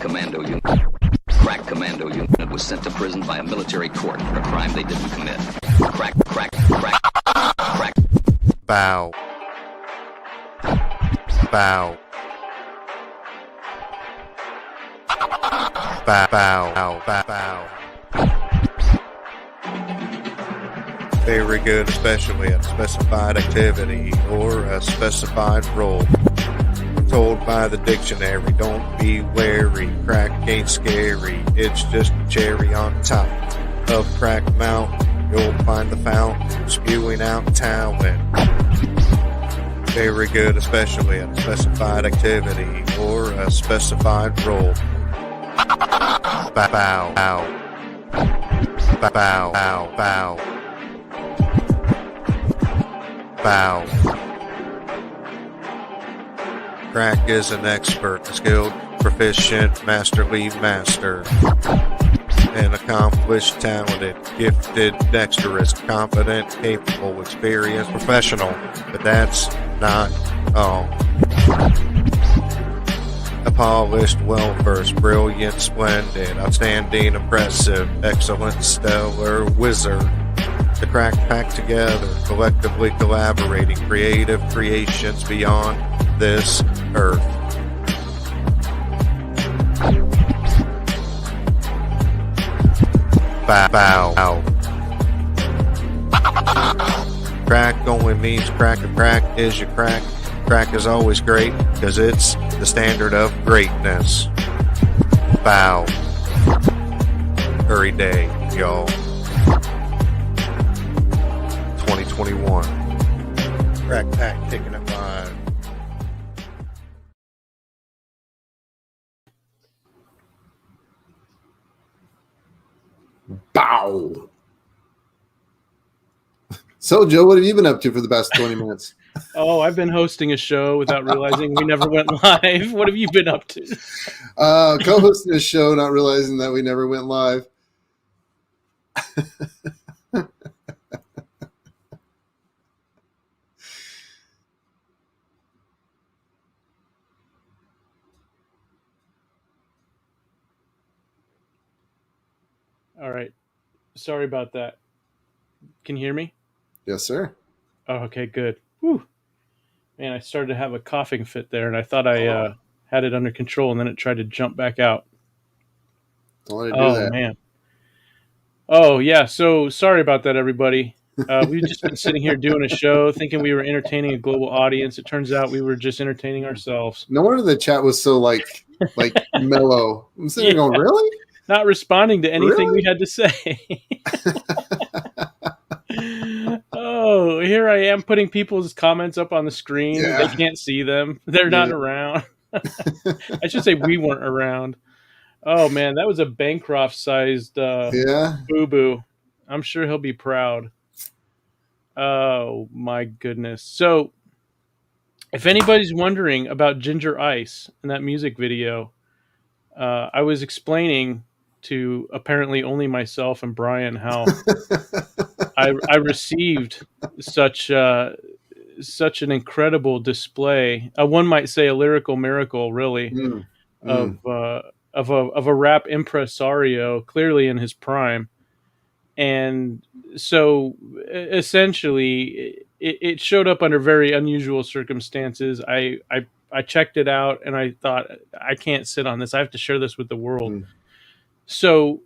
commando unit. Crack commando unit was sent to prison by a military court for a crime they didn't commit. Crack. Bow. Bow. Bow. Bow. Bow. Bow. Very good, especially at a specified activity or a specified role. Told by the dictionary, don't be wary, crack ain't scary, it's just a cherry on top of Crack Mountain. You'll find the fountain spewing out talent. Very good, especially at a specified activity or a specified role. Bow, bow, bow, bow, bow, bow. Crack is an expert, skilled, proficient, masterly master. An accomplished, talented, gifted, dexterous, confident, capable, experienced, professional. But that's not all. A polished, well-versed, brilliant, splendid, outstanding, impressive, excellent, stellar wizard. The Crack Pack together, collectively collaborating, creative creations beyond this earth. Bow, bow. Crack only means crack, and crack is your crack. Crack is always great because it's the standard of greatness. Bow. Hurry day, y'all. 2021. Crack Pack kicking it live. Bow. So, Joe, what have you been up to for the past 20 minutes? Oh, I've been hosting a show without realizing we never went live. What have you been up to? Co-hosting a show, not realizing that we never went live. All right. Sorry about that. Can you hear me? Yes, sir. Oh, okay, good. Whew. Man, I started to have a coughing fit there, and I thought I had it under control, and then it tried to jump back out. Don't let it do that. Oh, man. Oh, yeah. So sorry about that, everybody. We've just been sitting here doing a show, thinking we were entertaining a global audience. It turns out we were just entertaining ourselves. No wonder the chat was so like mellow. I'm sitting there going, really? Not responding to anything we had to say. Oh, here I am putting people's comments up on the screen. Yeah. They can't see them. They're not around. I should say we weren't around. Oh, man, that was a Bancroft-sized boo-boo. I'm sure he'll be proud. Oh, my goodness. So, if anybody's wondering about Ginger Ice in that music video, I was explaining to apparently only myself and Brian how I received such an incredible display. One might say a lyrical miracle, really, of a rap impresario, clearly in his prime. And so, essentially, it showed up under very unusual circumstances. I checked it out, and I thought, I can't sit on this. I have to share this with the world. So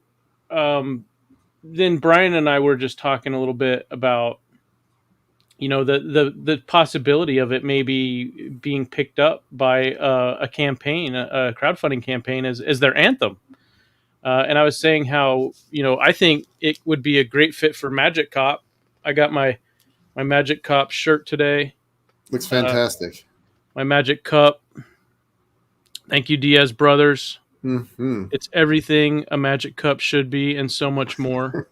then Brian and I were just talking a little bit about, the possibility of it maybe being picked up by a campaign, a crowdfunding campaign as their anthem. And I was saying how, I think it would be a great fit for Magic Cop. I got my Magic Cop shirt today. Looks fantastic. My Magic Cup. Thank you, Diaz Brothers. Mm-hmm. It's everything a Magic Cup should be and so much more.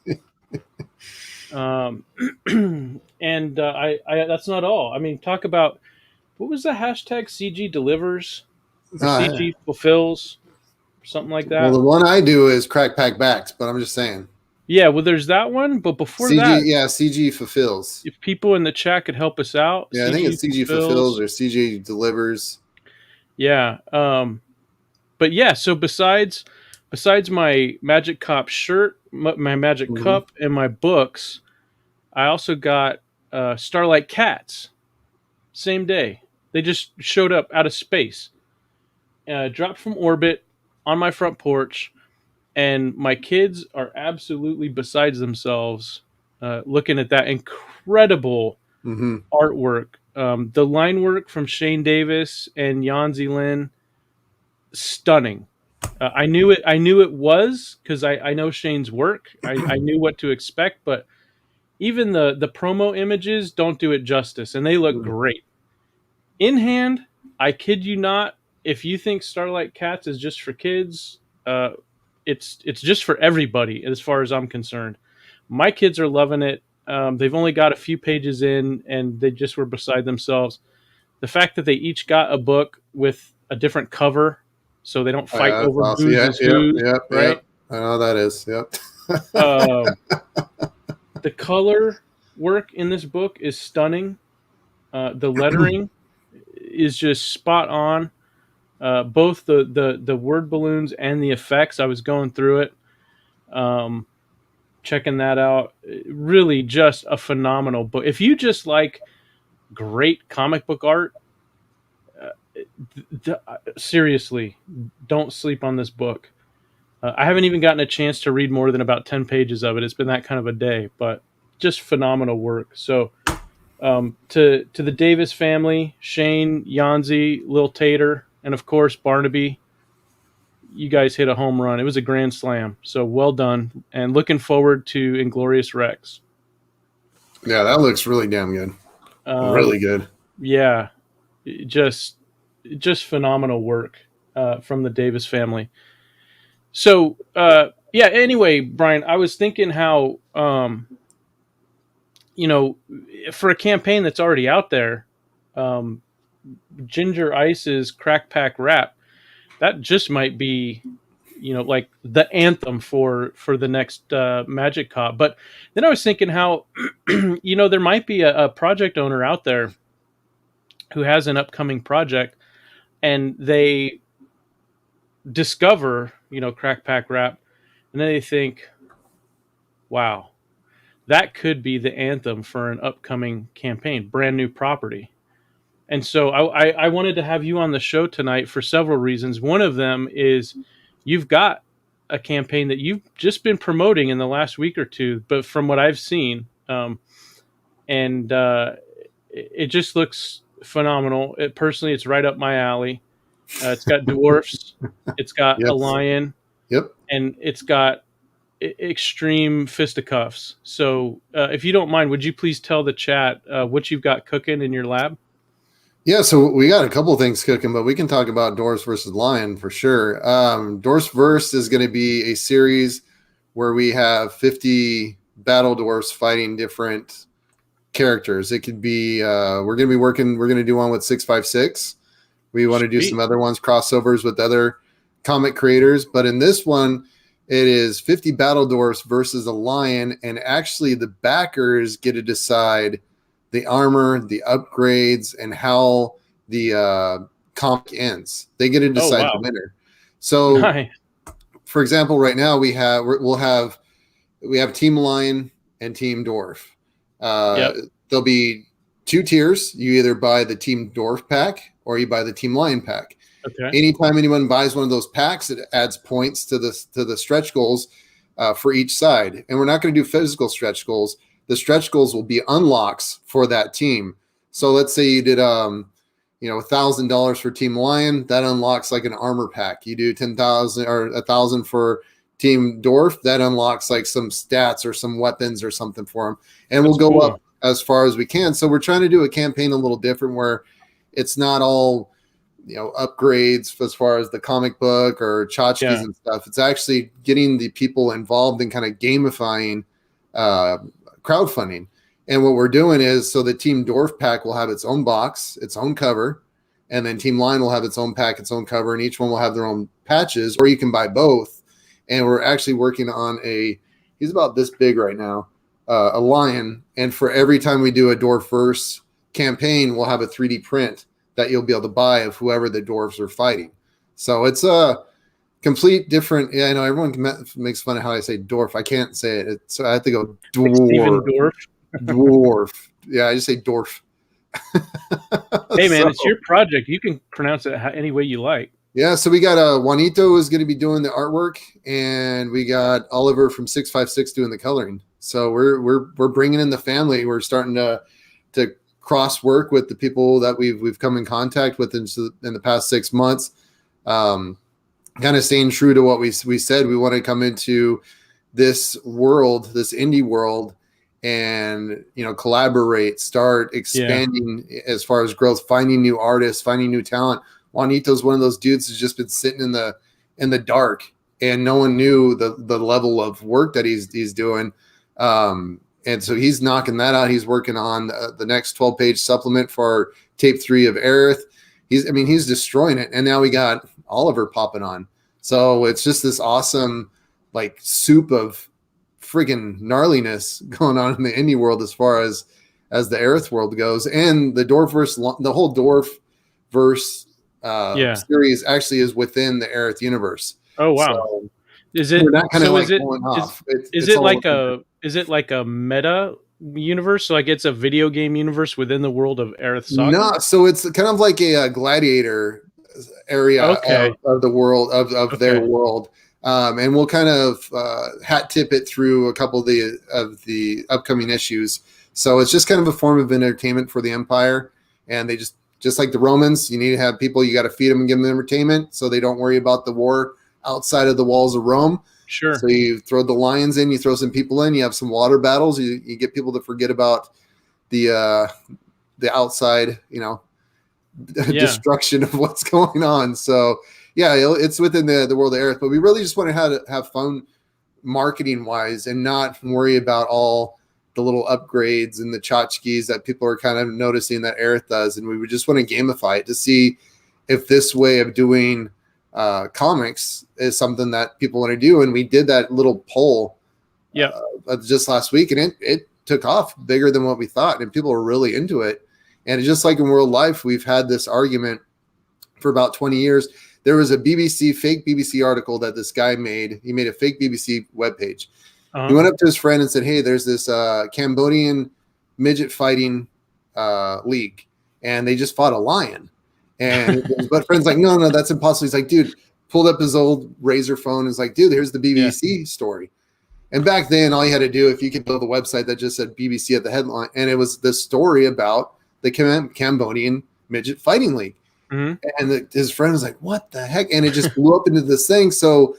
And I that's not all. I mean, talk about, what was the hashtag? CG delivers? CG fulfills? Something like that. Well, the one I do is Crack Pack Backs, but I'm just saying. Yeah, well, there's that one, but before CG, that... Yeah, CG fulfills. If people in the chat could help us out. Yeah, I think it's CG fulfills or CG delivers. Yeah. But yeah, so besides my Magic Cop shirt, my Magic Cup, and my books, I also got Starlight Cats. Same day, they just showed up out of space, dropped from orbit on my front porch, and my kids are absolutely besides themselves looking at that incredible artwork. The line work from Shane Davis and Yanzi Lin, stunning. I knew it was because I know Shane's work. I knew what to expect, but even the promo images don't do it justice, and they look great. In hand, I kid you not, if you think Starlight Cats is just for kids, it's just for everybody as far as I'm concerned. My kids are loving it. They've only got a few pages in, and they just were beside themselves. The fact that they each got a book with a different cover, so they don't fight over who's who, right? I know that is. Yep. The color work in this book is stunning. The lettering is just spot on. Both the word balloons and the effects. I was going through it, checking that out. Really, just a phenomenal book. If you just like great comic book art, seriously, don't sleep on this book. I haven't even gotten a chance to read more than about 10 pages of it. It's been that kind of a day, but just phenomenal work. So to the Davis family, Shane, Yanzi, Lil Tater, and of course Barnaby, you guys hit a home run. It was a grand slam. So well done, and looking forward to Inglorious Rex. Yeah, that looks really damn good. Really good. Yeah, just phenomenal work from the Davis family. So yeah. Anyway, Brian, I was thinking how for a campaign that's already out there, Ginger Ice's Crack Pack Rap, that just might be, like the anthem for the next Magic Cop. But then I was thinking how, there might be a project owner out there who has an upcoming project, and they discover, Crack Pack Rap, and then they think, wow, that could be the anthem for an upcoming campaign, brand new property. And so I wanted to have you on the show tonight for several reasons. One of them is you've got a campaign that you've just been promoting in the last week or two, but from what I've seen, it just looks phenomenal. Personally, it's right up my alley. It's got dwarfs, it's got a lion, and it's got extreme fisticuffs. So if you don't mind, would you please tell the chat what you've got cooking in your lab? Yeah, so we got a couple of things cooking, but we can talk about Dwarfs versus Lion for sure. Dwarfs Verse is going to be a series where we have 50 battle dwarfs fighting different characters. It could be we're going to do one with 656. We want to do some other ones, crossovers with other comic creators, but in this one it is 50 battle dwarfs versus a lion, and actually the backers get to decide the armor, the upgrades, and how the comic ends. They get to decide the winner. So, for example, right now we'll have Team Lion and Team Dwarf. There'll be two tiers. You either buy the Team Dwarf pack or you buy the Team Lion pack. Okay. Anytime anyone buys one of those packs, it adds points to the stretch goals for each side. And we're not going to do physical stretch goals. The stretch goals will be unlocks for that team. So let's say you did $1,000 for Team Lion, that unlocks like an armor pack. You do 10,000 or 1,000 for Team Dwarf, that unlocks like some stats or some weapons or something for them. And we'll go up as far as we can. So we're trying to do a campaign a little different where it's not all upgrades as far as the comic book or tchotchkes and stuff. It's actually getting the people involved in kind of gamifying crowdfunding. And what we're doing is, so the Team Dwarf pack will have its own box, its own cover, and then Team Lion will have its own pack, its own cover, and each one will have their own patches, or you can buy both. And we're actually working on he's about this big right now, a lion. And for every time we do a Dwarf Verse campaign, we'll have a 3D print that you'll be able to buy of whoever the dwarves are fighting. So it's complete different. Yeah, I know everyone makes fun of how I say dwarf. I can't say it, so I have to go Like Steven dwarf. Dorff. Dwarf. Yeah, I just say dwarf. Hey man, So, it's your project. You can pronounce it any way you like. yeah, so we got Juanito is going to be doing the artwork, and we got Oliver from 656 doing the coloring. So we're bringing in the family. We're starting to cross work with the people that we've come in contact with in the past 6 months. Kind of staying true to what we said. We want to come into this world, this indie world, and collaborate, start expanding as far as growth, finding new artists, finding new talent. Juanito's one of those dudes who's just been sitting in the dark, and no one knew the level of work that he's doing. And so he's knocking that out. He's working on the next 12-page supplement for tape 3 of Aerith. He's destroying it. And now we got Oliver popping on. So it's just this awesome like soup of friggin' gnarliness going on in the indie world as far as the Aerith world goes. And the the whole Dwarfverse series actually is within the Aerith universe. Oh wow. So is it is it like a meta universe? So like it's a video game universe within the world of Aerith Saga? No, so it's kind of like a gladiator area of the world of their world. And we'll kind of hat tip it through a couple of the upcoming issues. So it's just kind of a form of entertainment for the Empire. And they just like the Romans, you need to have people, you got to feed them and give them entertainment so they don't worry about the war outside of the walls of Rome. Sure. So you throw the lions in, you throw some people in, you have some water battles, you get people to forget about the outside, destruction of what's going on. So yeah, it's within the world of Aerith, but we really just want to have fun marketing wise and not worry about all the little upgrades and the tchotchkes that people are kind of noticing that Aerith does. And we would just want to gamify it to see if this way of doing comics is something that people want to do. And we did that little poll just last week, and it took off bigger than what we thought, and people were really into it. And just like in World Life, we've had this argument for about 20 years. There was a fake BBC article that this guy made. He made a fake BBC webpage. He went up to his friend and said, hey, there's this Cambodian midget fighting league, and they just fought a lion. And but friend's like, no, that's impossible. He's like, dude, pulled up his old Razor phone and is like, dude, here's the BBC story. And back then, all you had to do, if you could build a website that just said BBC at the headline, and it was the story about the Cambodian midget fighting league. Mm-hmm. And his friend was like, what the heck? And it just blew up into this thing. So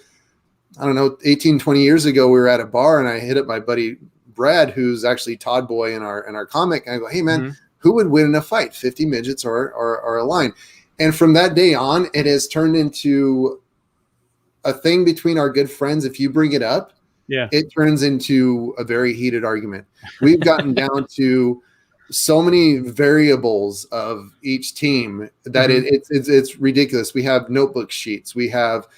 I don't know, 18, 20 years ago, we were at a bar and I hit up my buddy Brad, who's actually Todd Boy in our comic. And I go, hey man, who would win in a fight, 50 midgets or a lion? And from that day on, it has turned into a thing between our good friends. If you bring it up, it turns into a very heated argument. We've gotten down to so many variables of each team that it's ridiculous. We have notebook sheets. We have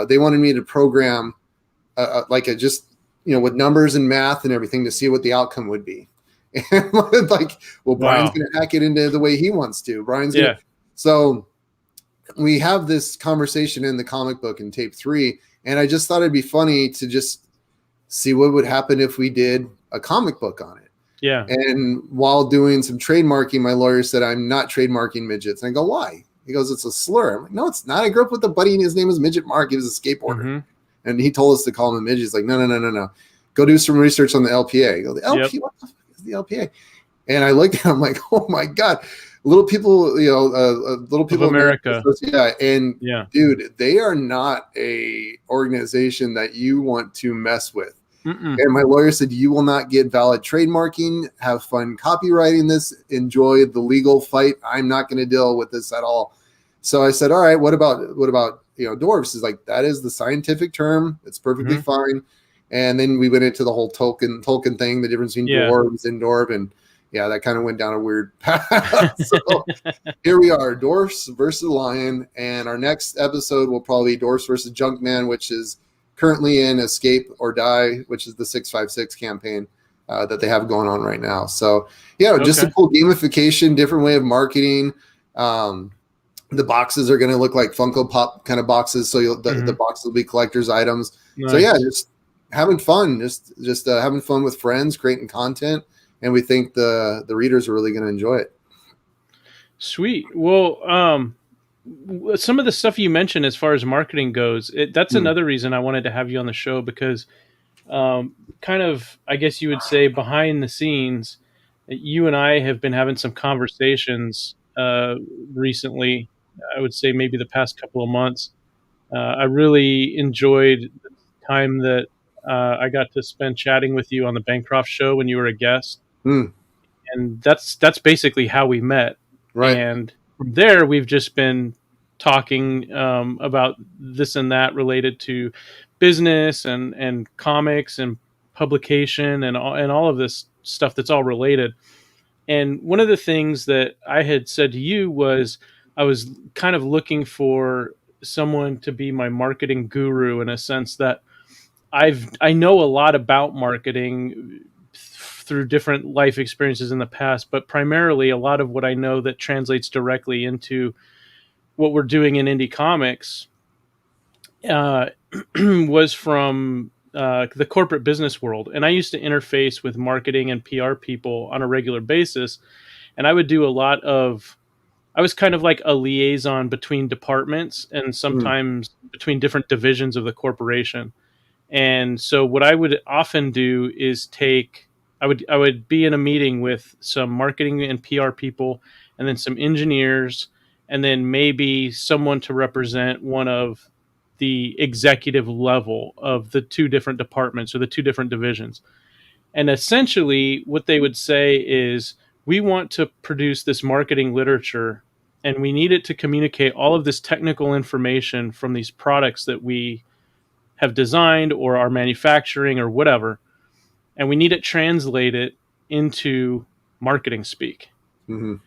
they wanted me to program with numbers and math and everything to see what the outcome would be. And Brian's going to hack it into the way he wants to. So we have this conversation in the comic book in tape 3, and I just thought it'd be funny to just see what would happen if we did a comic book on it. Yeah. And while doing some trademarking, my lawyer said, I'm not trademarking midgets. And I go, why? He goes, it's a slur. I'm like, no, it's not. I grew up with a buddy and his name was Midget Mark. He was a skateboarder. And he told us to call him a midget. He's like, no. Go do some research on the LPA. I go, the LPA? What the fuck is the LPA? And I looked at him like, oh my God. Little people, little people of America. Dude, they are not a organization that you want to mess with. And my lawyer said, you will not get valid trademarking, have fun copywriting this, enjoy the legal fight. I'm not going to deal with this at all. So I said, all right, what about dwarves? He's like, that is the scientific term. It's perfectly fine. And then we went into the whole Tolkien thing, the difference between dwarves and dwarf. And yeah, that kind of went down a weird path. So here we are, dwarfs versus lion. And our next episode will probably be dwarfs versus Junkman, which is currently in Escape or Die, which is the 656 campaign that they have going on right now. So, just a cool gamification, different way of marketing. The boxes are going to look like Funko Pop kind of boxes, so the boxes will be collector's items. Nice. So yeah, just having fun, just having fun with friends, creating content, and we think the readers are really going to enjoy it. Sweet. Well, some of the stuff you mentioned as far as marketing goes, that's another reason I wanted to have you on the show, because kind of, I guess you would say, behind the scenes, you and I have been having some conversations recently. I would say maybe the past couple of months. I really enjoyed the time that I got to spend chatting with you on the Bancroft show when you were a guest. And that's basically how we met. Right. And from there, we've just been talking about this and that related to business and comics and publication and all of this stuff that's all related. And one of the things that I had said to you was I was kind of looking for someone to be my marketing guru, in a sense that I know a lot about marketing through different life experiences in the past, but primarily a lot of what I know that translates directly into what we're doing in indie comics was from the corporate business world. And I used to interface with marketing and PR people on a regular basis. And I would do a lot of, I was kind of like a liaison between departments and sometimes between different divisions of the corporation. And so what I would often do is I would be in a meeting with some marketing and PR people, and then some engineers, and then maybe someone to represent one of the executive level of the two different departments or the two different divisions. And essentially what they would say is, we want to produce this marketing literature, and we need it to communicate all of this technical information from these products that we have designed or are manufacturing or whatever. And we need it translated into marketing speak. So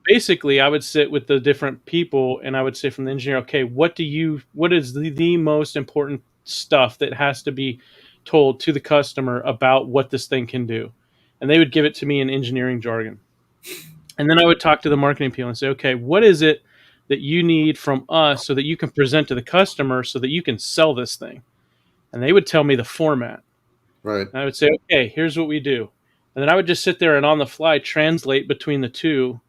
basically, I would sit with the different people and I would say from the engineer, okay, what is the most important stuff that has to be told to the customer about what this thing can do? And they would give it to me in engineering jargon. And then I would talk to the marketing people and say, okay, what is it that you need from us so that you can present to the customer so that you can sell this thing? And they would tell me the format. Right. And I would say, okay, here's what we do. And then I would just sit there and on the fly translate between the two,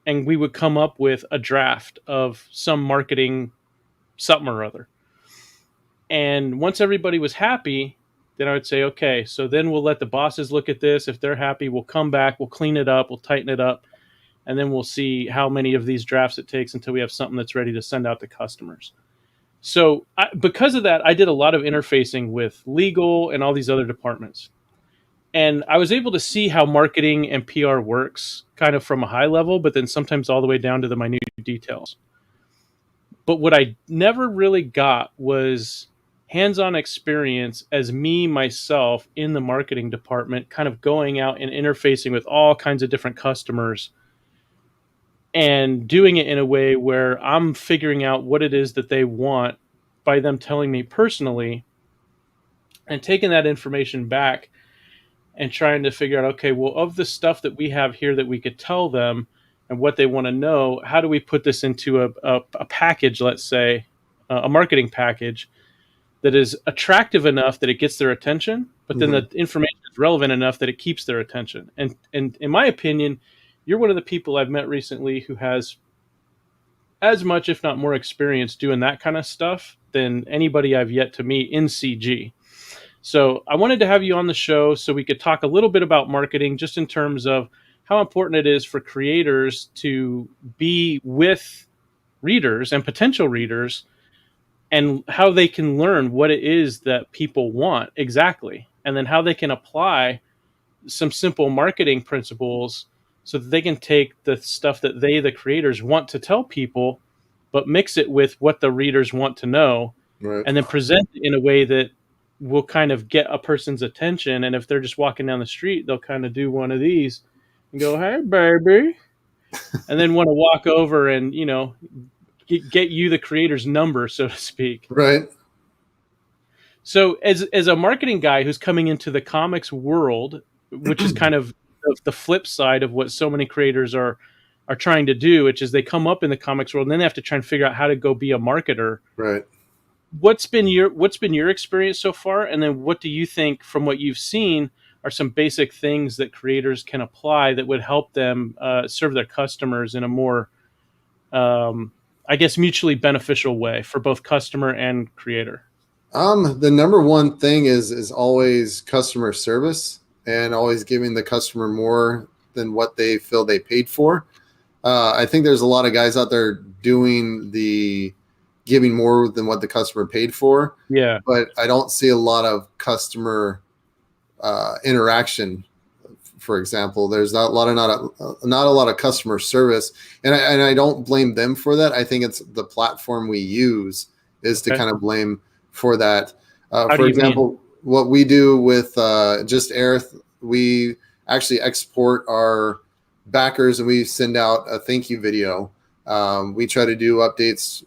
and we would come up with a draft of some marketing something or other. And once everybody was happy, then I would say, okay, so then we'll let the bosses look at this. If they're happy, we'll come back, we'll clean it up, we'll tighten it up, and then we'll see how many of these drafts it takes until we have something that's ready to send out to customers. So because of that, I did a lot of interfacing with legal and all these other departments. And I was able to see how marketing and PR works kind of from a high level, but then sometimes all the way down to the minute details. But what I never really got was hands-on experience as myself in the marketing department, kind of going out and interfacing with all kinds of different customers and doing it in a way where I'm figuring out what it is that they want by them telling me personally, and taking that information back and trying to figure out, okay, well, of the stuff that we have here that we could tell them and what they want to know, how do we put this into a package, let's say, a marketing package that is attractive enough that it gets their attention, but then the information is relevant enough that it keeps their attention. And in my opinion, you're one of the people I've met recently who has as much, if not more, experience doing that kind of stuff than anybody I've yet to meet in CG. So I wanted to have you on the show so we could talk a little bit about marketing, just in terms of how important it is for creators to be with readers and potential readers, and how they can learn what it is that people want exactly, and then how they can apply some simple marketing principles so that they can take the stuff that the creators want to tell people, but mix it with what the readers want to know, and then present it in a way that will kind of get a person's attention. And if they're just walking down the street, they'll kind of do one of these and go, "Hey, baby," and then want to walk over and, get you the creator's number, so to speak. Right. So as a marketing guy who's coming into the comics world, which is kind of the flip side of what so many creators are are trying to do, which is they come up in the comics world and then they have to try and figure out how to go be a marketer. Right. What's been your experience so far? And then what do you think from what you've seen are some basic things that creators can apply that would help them serve their customers in a more, I guess, mutually beneficial way for both customer and creator? The number one thing is always customer service and always giving the customer more than what they feel they paid for. I think there's a lot of guys out there doing the giving more than what the customer paid for. Yeah. But I don't see a lot of customer interaction. For example, there's not a lot of customer service, and I don't blame them for that. I think it's the platform we use is to kind of blame for that. For example, what we do with just Aerith, we actually export our backers and we send out a thank you video. We try to do updates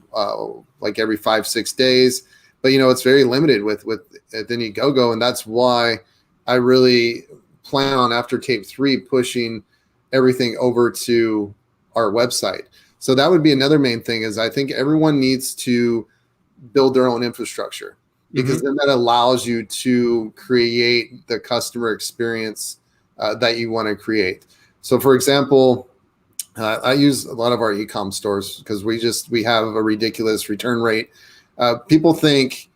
like every 5-6 days, but it's very limited with Indiegogo, and that's why I really plan on after tape 3 pushing everything over to our website. So that would be another main thing is I think everyone needs to build their own infrastructure, because then that allows you to create the customer experience that you want to create. So for example, I use a lot of our e-com stores because we have a ridiculous return rate. People think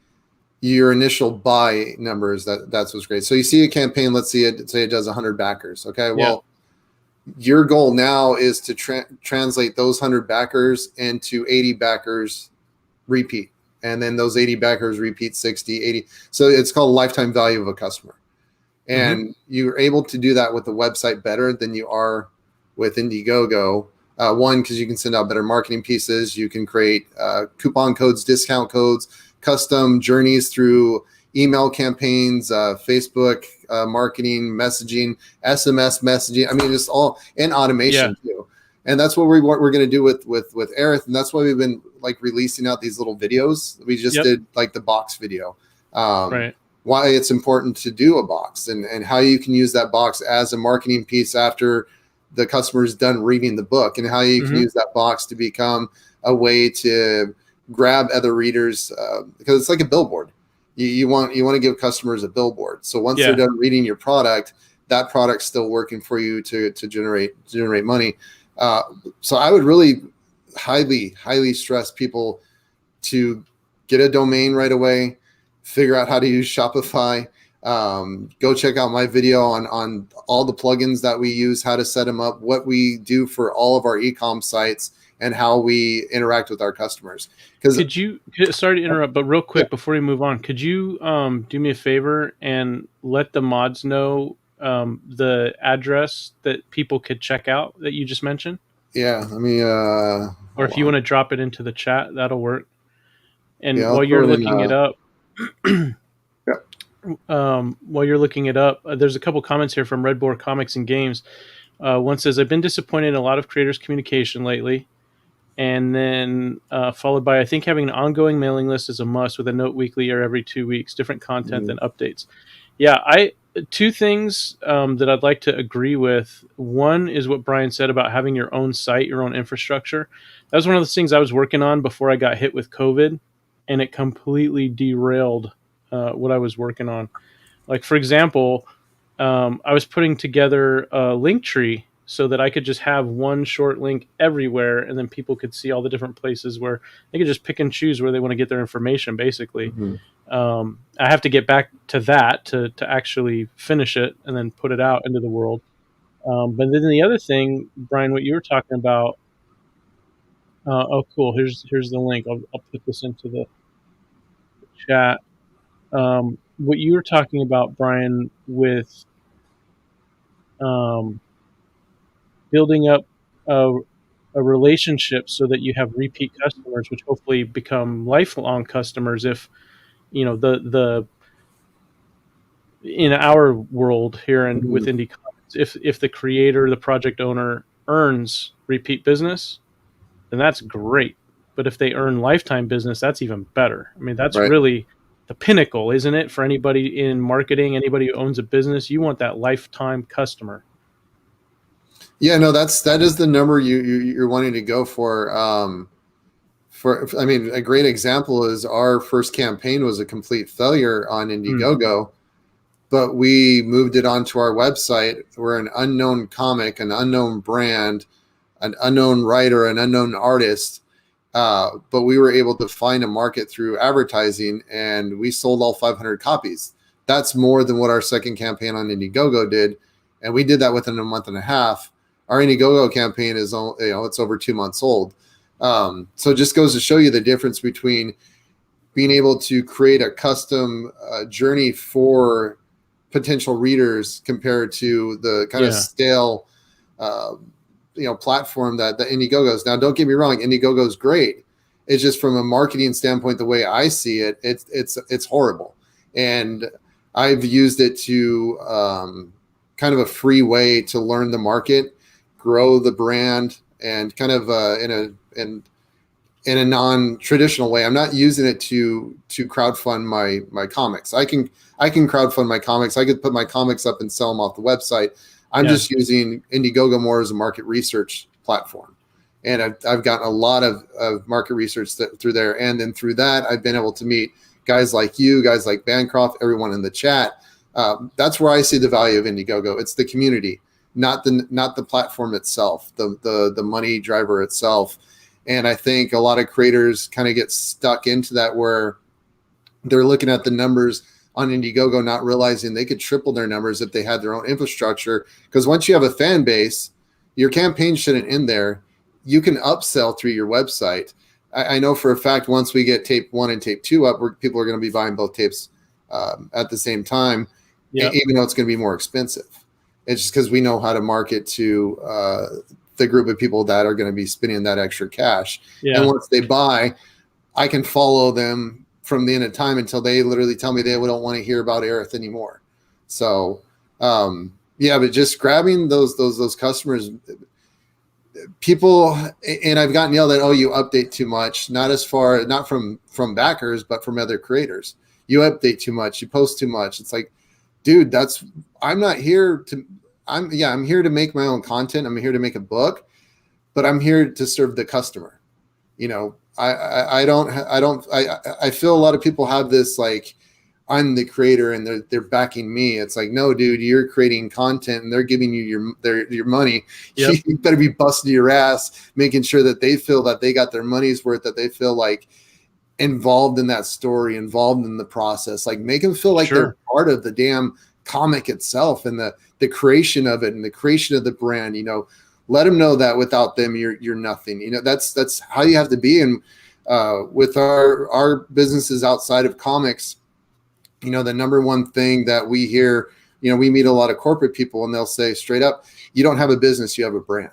your initial buy numbers, that's what's great. So you see a campaign, let's say it does 100 backers. Okay. Well, your goal now is to translate those 100 backers into 80 backers repeat. And then those 80 backers repeat 60, 80. So it's called lifetime value of a customer. And you're able to do that with the website better than you are with Indiegogo. One, because you can send out better marketing pieces. You can create coupon codes, discount codes, custom journeys through email campaigns, Facebook marketing, messaging, SMS messaging. I mean, just all and automation too. And that's what we're going to do with Aerith, and that's why we've been like releasing out these little videos. We just did like the box video. Why it's important to do a box and how you can use that box as a marketing piece after the customer is done reading the book, and how you can use that box to become a way to grab other readers because it's like a billboard. You want to give customers a billboard. So once they're done reading your product, that product's still working for you to generate money. So I would really highly stress people to get a domain right away, figure out how to use Shopify. Go check out my video on all the plugins that we use, how to set them up, what we do for all of our e-com sites, and how we interact with our customers. Sorry to interrupt, but real quick before we move on, could you do me a favor and let the mods know the address that people could check out that you just mentioned? Yeah, let me. Or if you want to drop it into the chat, that'll work. And while you're looking it up. While you're looking it up, there's a couple comments here from Red Boar Comics and Games. One says, I've been disappointed in a lot of creators' communication lately. And then followed by, I think having an ongoing mailing list is a must with a note weekly or every 2 weeks, different content and updates. Yeah, two things that I'd like to agree with. One is what Brian said about having your own site, your own infrastructure. That was one of those things I was working on before I got hit with COVID, and it completely derailed what I was working on. Like, for example, I was putting together a link tree so that I could just have one short link everywhere, and then people could see all the different places where they could just pick and choose where they want to get their information, basically. I have to get back to that to actually finish it and then put it out into the world. But then the other thing, Brian, what you were talking about, cool. Here's the link. I'll put this into the chat. What you were talking about, Brian, with building up a relationship so that you have repeat customers, which hopefully become lifelong customers. If the in our world here and with Indie Comics, if the creator, the project owner earns repeat business, then that's great. But if they earn lifetime business, that's even better. I mean, that's really the pinnacle, isn't it? For anybody in marketing, anybody who owns a business, you want that lifetime customer. Yeah, no, that is the number you're wanting to go for. I mean, a great example is our first campaign was a complete failure on Indiegogo, but we moved it onto our website. We're an unknown comic, an unknown brand, an unknown writer, an unknown artist. But we were able to find a market through advertising, and we sold all 500 copies. That's more than what our second campaign on Indiegogo did, and we did that within a month and a half. Our Indiegogo campaign is, it's over 2 months old. So it just goes to show you the difference between being able to create a custom journey for potential readers compared to the kind of stale, platform that the Indiegogo is. Now, don't get me wrong, Indiegogo is great. It's just from a marketing standpoint, the way I see it, it's horrible. And I've used it to kind of a free way to learn the market, grow the brand, and kind of in a non-traditional way. I'm not using it to crowdfund my comics. I can crowdfund my comics. I could put my comics up and sell them off the website. I'm just using Indiegogo more as a market research platform. And I've gotten a lot of market research through there. And then through that, I've been able to meet guys like you, guys like Bancroft, everyone in the chat. That's where I see the value of Indiegogo. It's the community, not the platform itself, the money driver itself. And I think a lot of creators kind of get stuck into that, where they're looking at the numbers on Indiegogo, not realizing they could triple their numbers if they had their own infrastructure. Because once you have a fan base, your campaign shouldn't end there. You can upsell through your website. I know for a fact, once we get tape 1 and tape 2 up, people are going to be buying both tapes at the same time, even though it's going to be more expensive. It's just because we know how to market to the group of people that are going to be spending that extra cash. And once they buy, I can follow them from the end of time until they literally tell me they don't want to hear about Aerith anymore. So, but just grabbing those customers, people, and I've gotten yelled at, oh, you update too much, not from backers, but from other creators. You update too much, you post too much. It's like, dude, I'm here to make my own content. I'm here to make a book, but I'm here to serve the customer. I feel a lot of people have this, like, I'm the creator and they're backing me. It's like, no, dude, you're creating content and they're giving you your money. You better be busting your ass, making sure that they feel that they got their money's worth, that they feel like involved in that story, involved in the process. Like, make them feel like they're part of the damn comic itself and the creation of it and the creation of the brand. Let them know that without them, you're nothing. That's how you have to be. And with our businesses outside of comics, the number one thing that we hear, we meet a lot of corporate people and they'll say straight up, you don't have a business, you have a brand.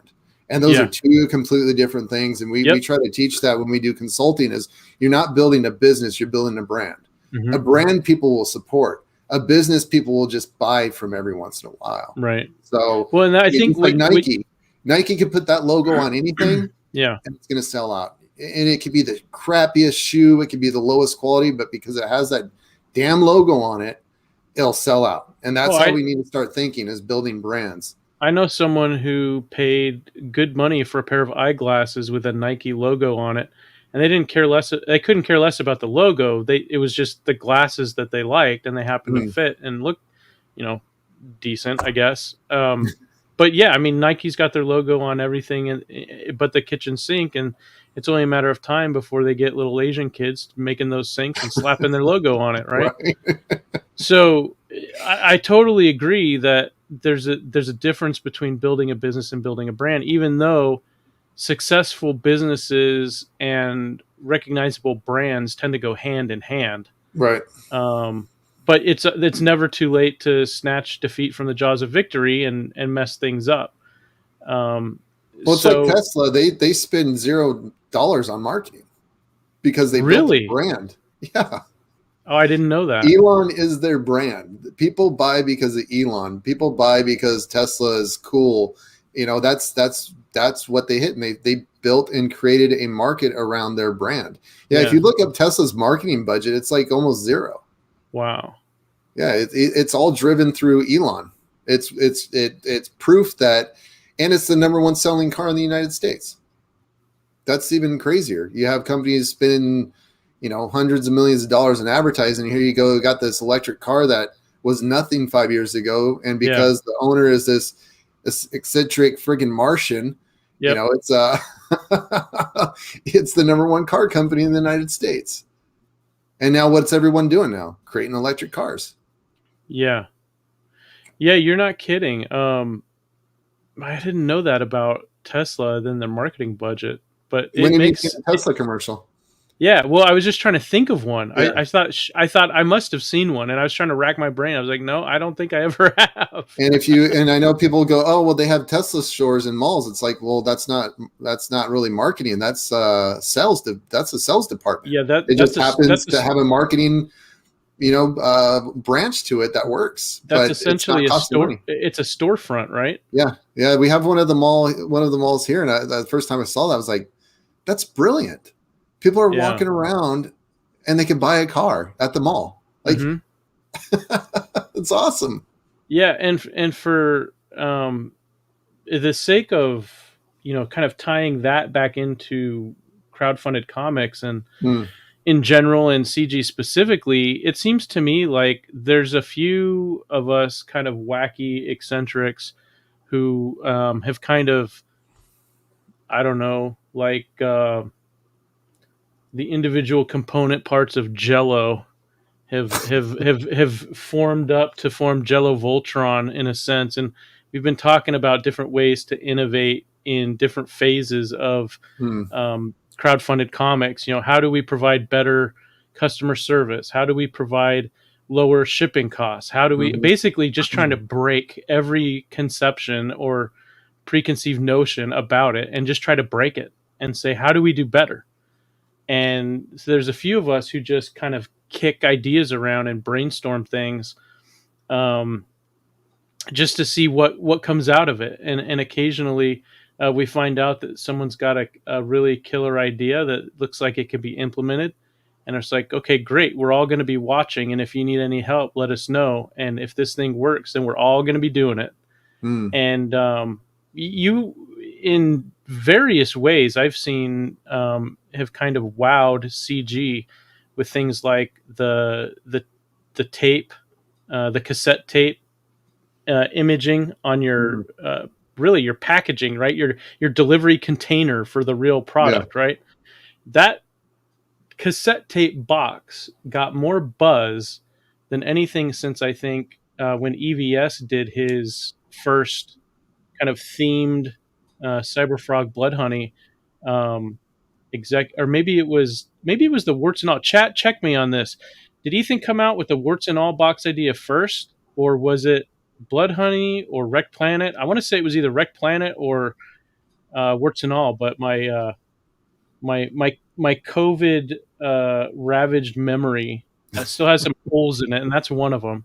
And those are two completely different things. And we try to teach that when we do consulting, is you're not building a business, you're building a brand. Mm-hmm. A brand people will support. A business people will just buy from every once in a while. Right. So, well, and I think like Nike could put that logo on anything. And it's going to sell out. And it could be the crappiest shoe. It could be the lowest quality, but because it has that damn logo on it, it'll sell out. And that's how we need to start thinking, is building brands. I know someone who paid good money for a pair of eyeglasses with a Nike logo on it, and they didn't care less. They couldn't care less about the logo. It was just the glasses that they liked, and they happened to fit and look, decent, I guess. But yeah, I mean, Nike's got their logo on everything, but the kitchen sink, and it's only a matter of time before they get little Asian kids making those sinks and slapping their logo on it, right? So I totally agree that there's a difference between building a business and building a brand, even though successful businesses and recognizable brands tend to go hand in hand. Right. But it's never too late to snatch defeat from the jaws of victory and mess things up. Well, it's like Tesla. They spend $0 on marketing because they built a brand. Yeah. Oh, I didn't know that. Elon is their brand. People buy because of Elon. People buy because Tesla is cool. That's what they hit. And they built and created a market around their brand. Yeah. If you look up Tesla's marketing budget, it's like almost zero. Wow. Yeah, it's all driven through Elon. It's proof that and it's the number one selling car in the United States. That's even crazier. You have companies spending, hundreds of millions of dollars in advertising. Here you go, got this electric car that was nothing 5 years ago, and because the owner is this eccentric friggin' Martian, it's it's the number one car company in the United States. And now what's everyone doing now? Creating electric cars. Yeah, you're not kidding. I didn't know that about Tesla than their marketing budget, but When did you see a Tesla commercial? Yeah, well, I was just trying to think of one. Yeah. I thought I must have seen one, and I was trying to rack my brain. I was like, no, I don't think I ever have. And I know people go, oh, well, they have Tesla stores in malls. It's like, well, that's not really marketing. That's sales. That's a sales department. Yeah, it just happens to have a marketing, branch to it that works. That's essentially a store. It's a storefront, right? Yeah. We have one of the malls here, and the first time I saw that, I was like, that's brilliant. People are walking around and they can buy a car at the mall. Like, it's awesome. Yeah. And for the sake of, kind of tying that back into crowdfunded comics and in general and CG specifically, it seems to me like there's a few of us kind of wacky eccentrics who have kind of, I don't know, like, the individual component parts of Jello have formed up to form Jello Voltron in a sense, and we've been talking about different ways to innovate in different phases of crowdfunded comics. How do we provide better customer service? How do we provide lower shipping costs? How do we basically just trying to break every conception or preconceived notion about it and just try to break it and say, how do we do better? And so there's a few of us who just kind of kick ideas around and brainstorm things just to see what comes out of it. And occasionally we find out that someone's got a really killer idea that looks like it could be implemented. And it's like, okay, great. We're all going to be watching. And if you need any help, let us know. And if this thing works, then we're all going to be doing it. And you, in various ways, I've seen have kind of wowed CG with things like the tape, the cassette tape imaging on your really your packaging, right? Your delivery container for the real product, right? That cassette tape box got more buzz than anything since I think when EVS did his first kind of themed Cyberfrog Blood Honey or maybe it was the Warts and All. Chat, check me on this. Did Ethan come out with the Warts and All box idea first, or was it Blood Honey or Wreck Planet? I want to say it was either Wreck Planet or Warts and All, but my COVID ravaged memory still has some holes in it, and that's one of them.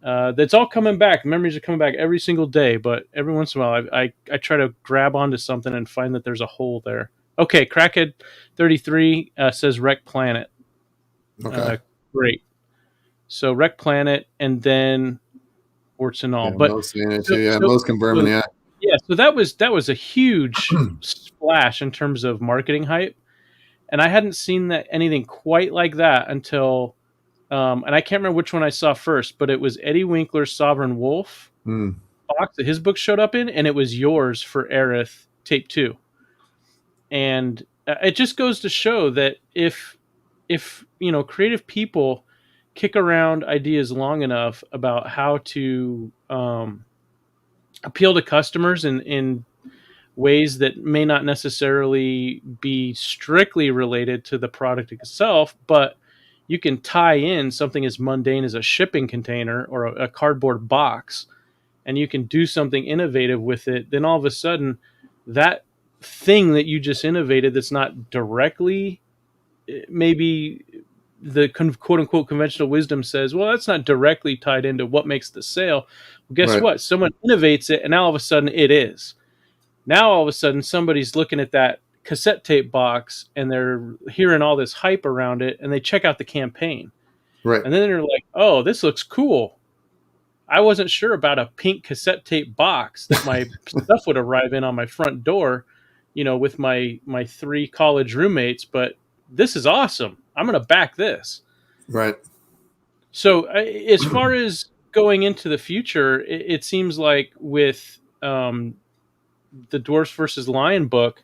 That's all coming back. Memories are coming back every single day, but every once in a while I try to grab onto something and find that there's a hole there. Okay, Crackhead 33 says Wreck Planet. Okay. Great. So Wreck Planet and then Warts and All. But most confirming, yeah. Yeah, so that was a huge splash in terms of marketing hype. And I hadn't seen anything quite like that until and I can't remember which one I saw first, but it was Eddie Winkler's Sovereign Wolf box that his book showed up in, and it was yours for Aerith Tape 2. And it just goes to show that if creative people kick around ideas long enough about how to appeal to customers in ways that may not necessarily be strictly related to the product itself, but you can tie in something as mundane as a shipping container or a cardboard box, and you can do something innovative with it, then all of a sudden that thing that you just innovated that's not directly, maybe the quote unquote conventional wisdom says, well, that's not directly tied into what makes the sale. Well, guess what? Someone innovates it, and now all of a sudden it is. Now all of a sudden somebody's looking at that cassette tape box and they're hearing all this hype around it, and they check out the campaign. Right. And then they're like, oh, this looks cool. I wasn't sure about a pink cassette tape box that my stuff would arrive in on my front door, with my 3 college roommates. But this is awesome. I'm going to back this. Right. So as far as going into the future, it seems like with the Dwarfs versus Lion book,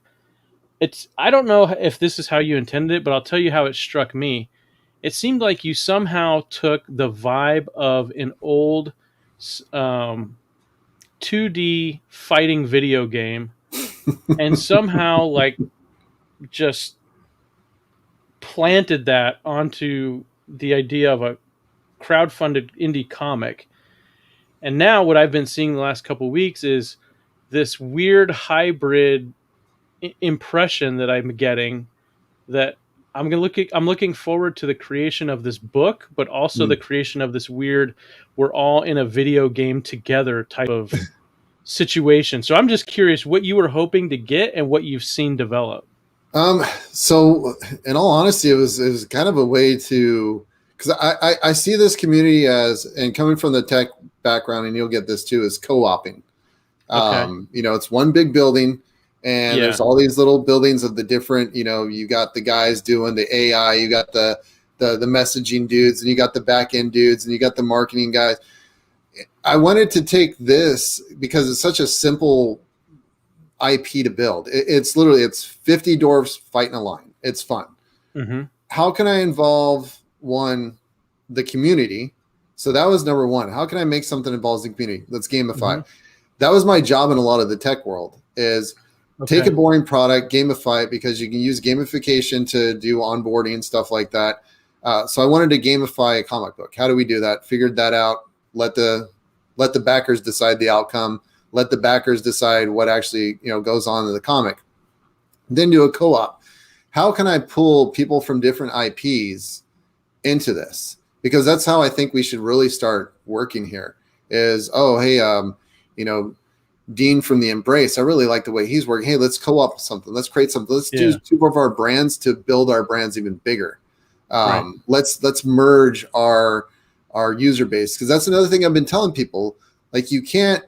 I don't know if this is how you intended it, but I'll tell you how it struck me. It seemed like you somehow took the vibe of an old 2D fighting video game and somehow like just planted that onto the idea of a crowdfunded indie comic. And now what I've been seeing the last couple of weeks is this weird hybrid impression that I'm getting that I'm looking forward to the creation of this book, but also the creation of this weird, we're all in a video game together type of situation. So I'm just curious what you were hoping to get and what you've seen develop. So in all honesty, it was kind of a way to, because I see this community as, and coming from the tech background, and you'll get this too, is co-oping. Okay. It's one big building. And there's all these little buildings of the different, you got the guys doing the AI, you got the messaging dudes, and you got the back end dudes, and you got the marketing guys. I wanted to take this because it's such a simple IP to build. It's 50 dwarfs fighting a lion. It's fun. Mm-hmm. How can I involve the community? So that was number one. How can I make something that involves the community? Let's gamify. Mm-hmm. That was my job in a lot of the tech world is take a boring product, gamify it, because you can use gamification to do onboarding and stuff like that. So I wanted to gamify a comic book. How do we do that? Figured that out. Let the backers decide the outcome. Let the backers decide what actually goes on in the comic. Then do a co-op. How can I pull people from different IPs into this? Because that's how I think we should really start working here. Is Dean from the Embrace, I really like the way he's working. Hey, let's co-op something. Let's create something. Let's do 2 of our brands to build our brands even bigger. Let's merge our user base, because that's another thing I've been telling people. Like, you can't,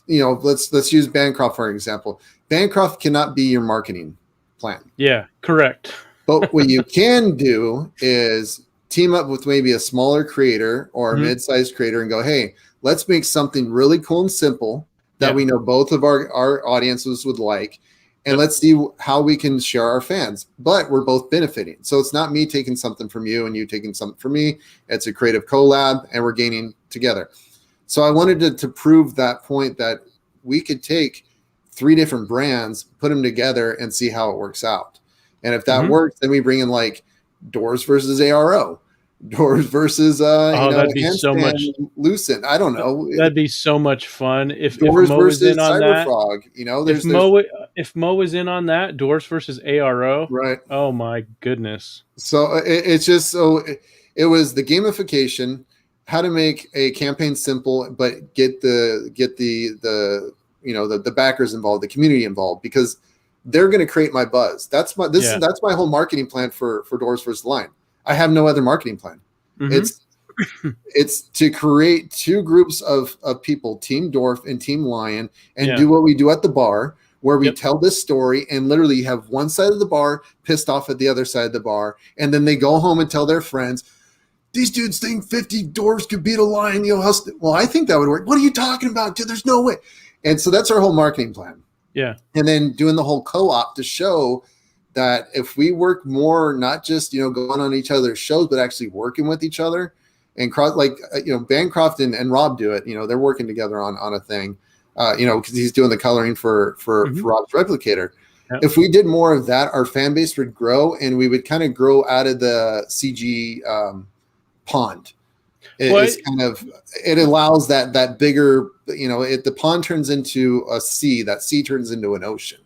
let's use Bancroft for example. Bancroft cannot be your marketing plan. Yeah, correct. But what you can do is team up with maybe a smaller creator or a mid-sized creator and go, hey, let's make something really cool and simple that we know both of our audiences would like. And let's see how we can share our fans. But we're both benefiting. So it's not me taking something from you and you taking something from me. It's a creative collab and we're gaining together. So I wanted to prove that point that we could take 3 different brands, put them together and see how it works out. And if that works, then we bring in like Doors versus ARO. Doors versus that'd be so much Lucent. I don't know. That'd be so much fun if Doors Mo versus was in on Cyberfrog. That. If Mo was in on that, Doors versus ARO. Right. Oh my goodness. So it's just it was the gamification, how to make a campaign simple, but get the backers involved, the community involved, because they're going to create my buzz. That's my whole marketing plan for Doors versus Lion. I have no other marketing plan. Mm-hmm. It's to create 2 groups of people, Team Dwarf and Team Lion, and do what we do at the bar, where we tell this story and literally have one side of the bar pissed off at the other side of the bar. And then they go home and tell their friends, these dudes think 50 dwarves could beat a lion. Well, I think that would work. What are you talking about, dude? There's no way. And so that's our whole marketing plan. Yeah. And then doing the whole co-op to show that if we work more, not just, going on each other's shows, but actually working with each other, and Bancroft and Rob do it, they're working together on a thing, because he's doing the coloring for Rob's Replicator. Yep. If we did more of that, our fan base would grow and we would kind of grow out of the CG pond. It allows that bigger, the pond turns into a sea, that sea turns into an ocean.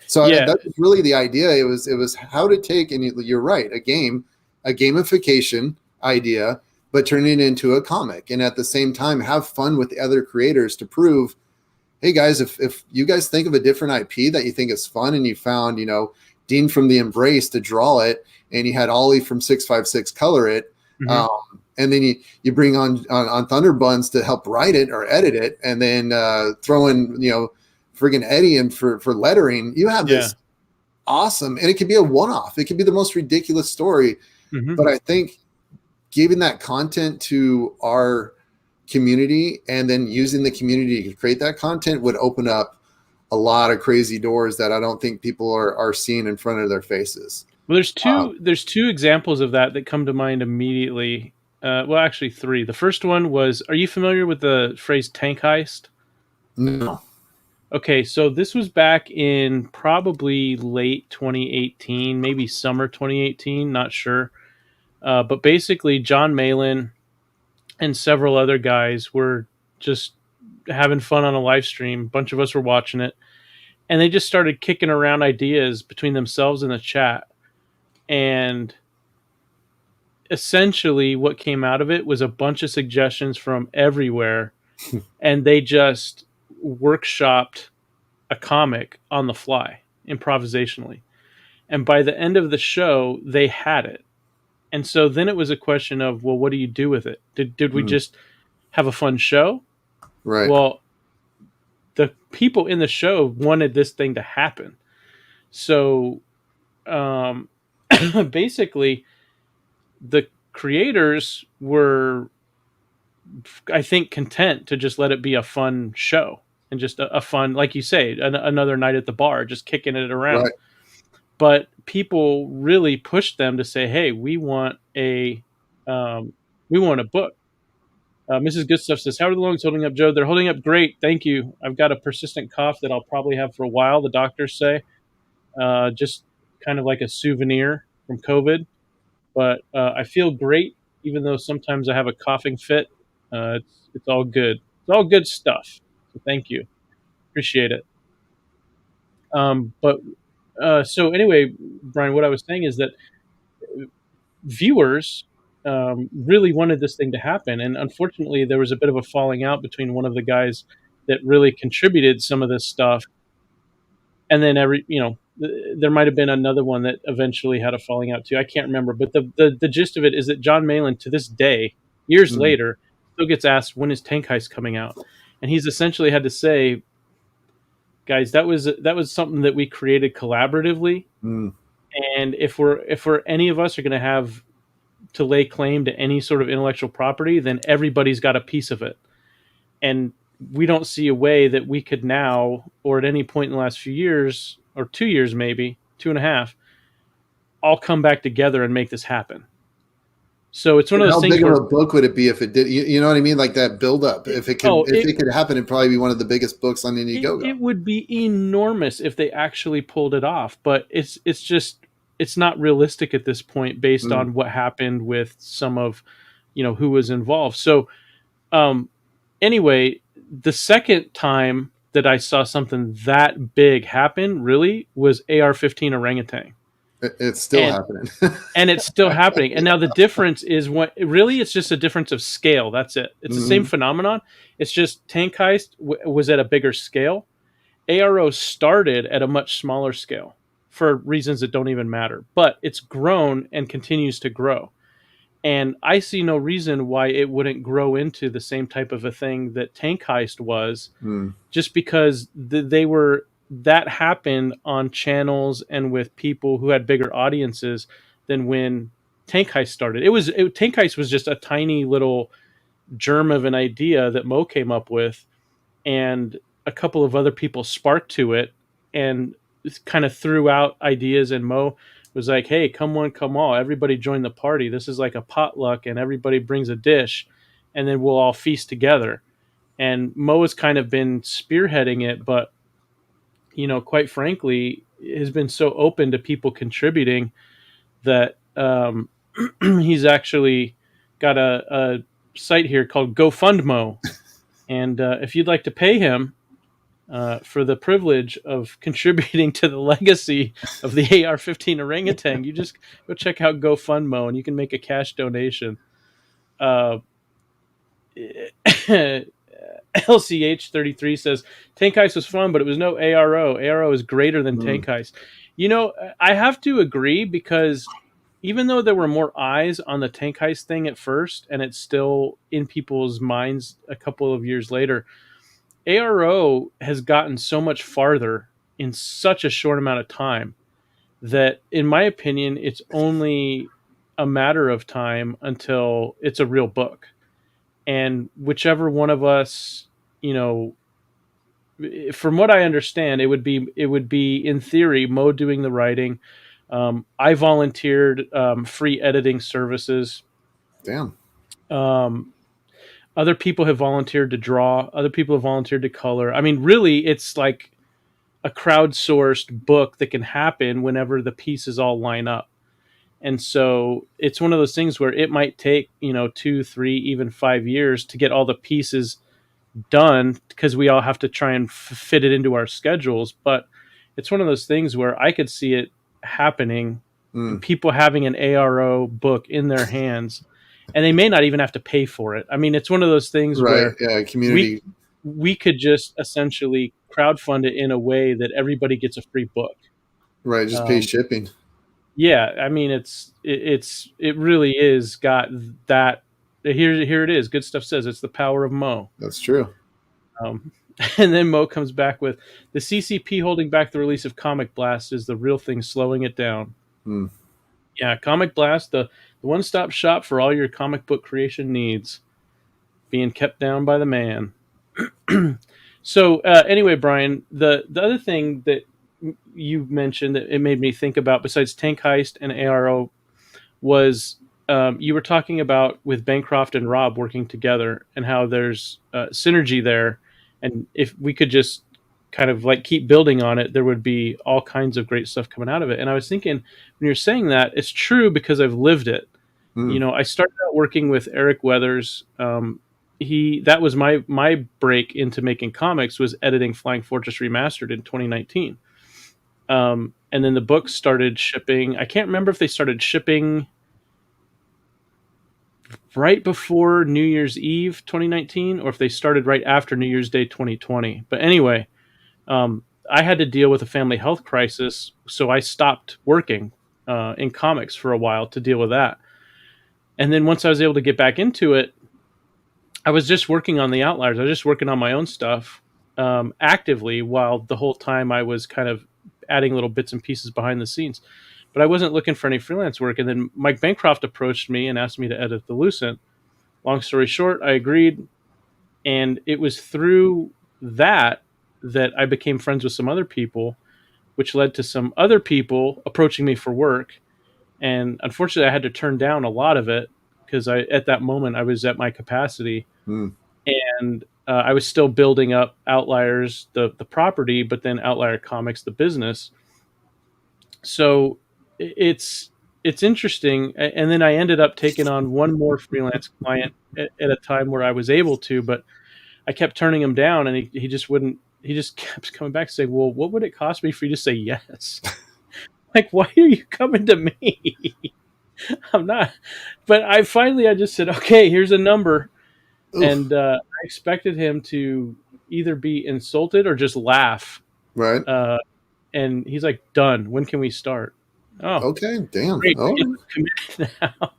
So that's really the idea. It was how to take, and you're right, a gamification idea, but turn it into a comic, and at the same time have fun with the other creators to prove, hey guys, if you guys think of a different IP that you think is fun, and you found Dean from the Embrace to draw it, and you had Ollie from 656 color it, and then you bring on Thunder Buns to help write it or edit it, and then throw in friggin' Eddie in for lettering. You have this awesome, and it could be a one-off. It could be the most ridiculous story, but I think giving that content to our community and then using the community to create that content would open up a lot of crazy doors that I don't think people are seeing in front of their faces. Well, there's two examples of that come to mind immediately. Well, actually three. The first one was, are you familiar with the phrase tank heist? No. Okay, so this was back in probably late 2018, maybe summer 2018, not sure. But basically, John Malin and several other guys were just having fun on a live stream. A bunch of us were watching it. And they just started kicking around ideas between themselves in the chat. And essentially what came out of it was a bunch of suggestions from everywhere. And they just workshopped a comic on the fly, improvisationally. And by the end of the show, they had it. And so then it was a question of, well, what do you do with it? Did we just have a fun show? Right. Well, the people in the show wanted this thing to happen. So basically, the creators were, I think, content to just let it be a fun show and just a fun, like you say, another night at the bar, just kicking it around. Right. But people really pushed them to say, "Hey, we want a book." Mrs. Good Stuff says, "How are the lungs holding up, Joe?" They're holding up great, thank you. I've got a persistent cough that I'll probably have for a while. The doctors say, just kind of like a souvenir from COVID. But I feel great, even though sometimes I have a coughing fit. It's all good. It's all good stuff. So thank you, appreciate it. So anyway, Brian, what I was saying is that viewers really wanted this thing to happen. And unfortunately, there was a bit of a falling out between one of the guys that really contributed some of this stuff. And then there might have been another one that eventually had a falling out too. I can't remember. But the gist of it is that John Malin, to this day, years later, still gets asked, when is Tank Heist coming out? And he's essentially had to say, guys, that was something that we created collaboratively. And if any of us are going to have to lay claim to any sort of intellectual property, then everybody's got a piece of it. And we don't see a way that we could now, or at any point in the last few years, or 2 years maybe, 2.5, all come back together and make this happen. So it's one of those things. How big of a book would it be if it did? You know what I mean? Like that build up. If it could happen, it'd probably be one of the biggest books on Indiegogo. It would be enormous if they actually pulled it off. But it's not realistic at this point based on what happened with some of, who was involved. So, anyway, the second time that I saw something that big happen really was AR-15 Orangutan. It's still happening. And it's still happening. And now the difference is it's just a difference of scale. That's it. It's the same phenomenon. It's just Tank Heist was at a bigger scale. ARO started at a much smaller scale for reasons that don't even matter. But it's grown and continues to grow. And I see no reason why it wouldn't grow into the same type of a thing that Tank Heist was, just because that happened on channels and with people who had bigger audiences than when Tank Heist started. Tank Heist was just a tiny little germ of an idea that Mo came up with, and a couple of other people sparked to it and kind of threw out ideas, and Mo was like, "Hey, come one, come all. Everybody join the party. This is like a potluck, and everybody brings a dish, and then we'll all feast together." And Mo has kind of been spearheading it, but quite frankly, has been so open to people contributing that he's actually got a site here called GoFundMo. And if you'd like to pay him for the privilege of contributing to the legacy of the AR-15 Orangutan, you just go check out GoFundMo and you can make a cash donation. LCH33 says, Tank Heist was fun, but it was no ARO. ARO is greater than Tank Heist. I have to agree, because even though there were more eyes on the Tank Heist thing at first, and it's still in people's minds a couple of years later, ARO has gotten so much farther in such a short amount of time that, in my opinion, it's only a matter of time until it's a real book. And whichever one of us, from what I understand, it would be in theory Mo doing the writing. I volunteered free editing services. Damn. Other people have volunteered to draw. Other people have volunteered to color. I mean, really, it's like a crowdsourced book that can happen whenever the pieces all line up. And so it's one of those things where it might take, 2, 3, even 5 years to get all the pieces done, because we all have to try and fit it into our schedules. But it's one of those things where I could see it happening, people having an ARO book in their hands, and they may not even have to pay for it. I mean, it's one of those things where community. We could just essentially crowdfund it in a way that everybody gets a free book. Right, just pay shipping. Yeah, I mean, it really is got that. Here it is. Good Stuff says it's the power of Mo. That's true. And then Mo comes back with the CCP holding back the release of Comic Blast is the real thing slowing it down. Yeah, Comic Blast, the one-stop shop for all your comic book creation needs, being kept down by the man. So anyway, Brian, the other thing that you mentioned that it made me think about, besides Tank Heist and ARO, was you were talking about with Bancroft and Rob working together and how there's synergy there. And if we could just kind of like keep building on it, there would be all kinds of great stuff coming out of it. And I was thinking, when you're saying that, it's true because I've lived it. I started out working with Eric Weathers. That was my break into making comics, was editing Flying Fortress Remastered in 2019. And then the books started shipping. I can't remember if they started shipping right before New Year's Eve 2019 or if they started right after New Year's Day 2020. But anyway, I had to deal with a family health crisis, so I stopped working in comics for a while to deal with that. And then once I was able to get back into it, I was just working on the Outliers. I was just working on my own stuff actively, while the whole time I was kind of adding little bits and pieces behind the scenes. But I wasn't looking for any freelance work. And then Mike Bancroft approached me and asked me to edit The Lucent. Long story short, I agreed. And it was through that I became friends with some other people, which led to some other people approaching me for work. And unfortunately, I had to turn down a lot of it because at that moment I was at my capacity. And I was still building up Outliers, the property, but then Outlier Comics, the business. So it's interesting. And then I ended up taking on one more freelance client at a time where I was able to, but I kept turning him down, and he just wouldn't. He just kept coming back saying, well, what would it cost me for you to say yes? Like, why are you coming to me? I'm not. But I just said, okay, here's a number. Oof. And I expected him to either be insulted or just laugh. Right. And he's like, done. When can we start? Oh, okay. Damn. Great. Oh. Now.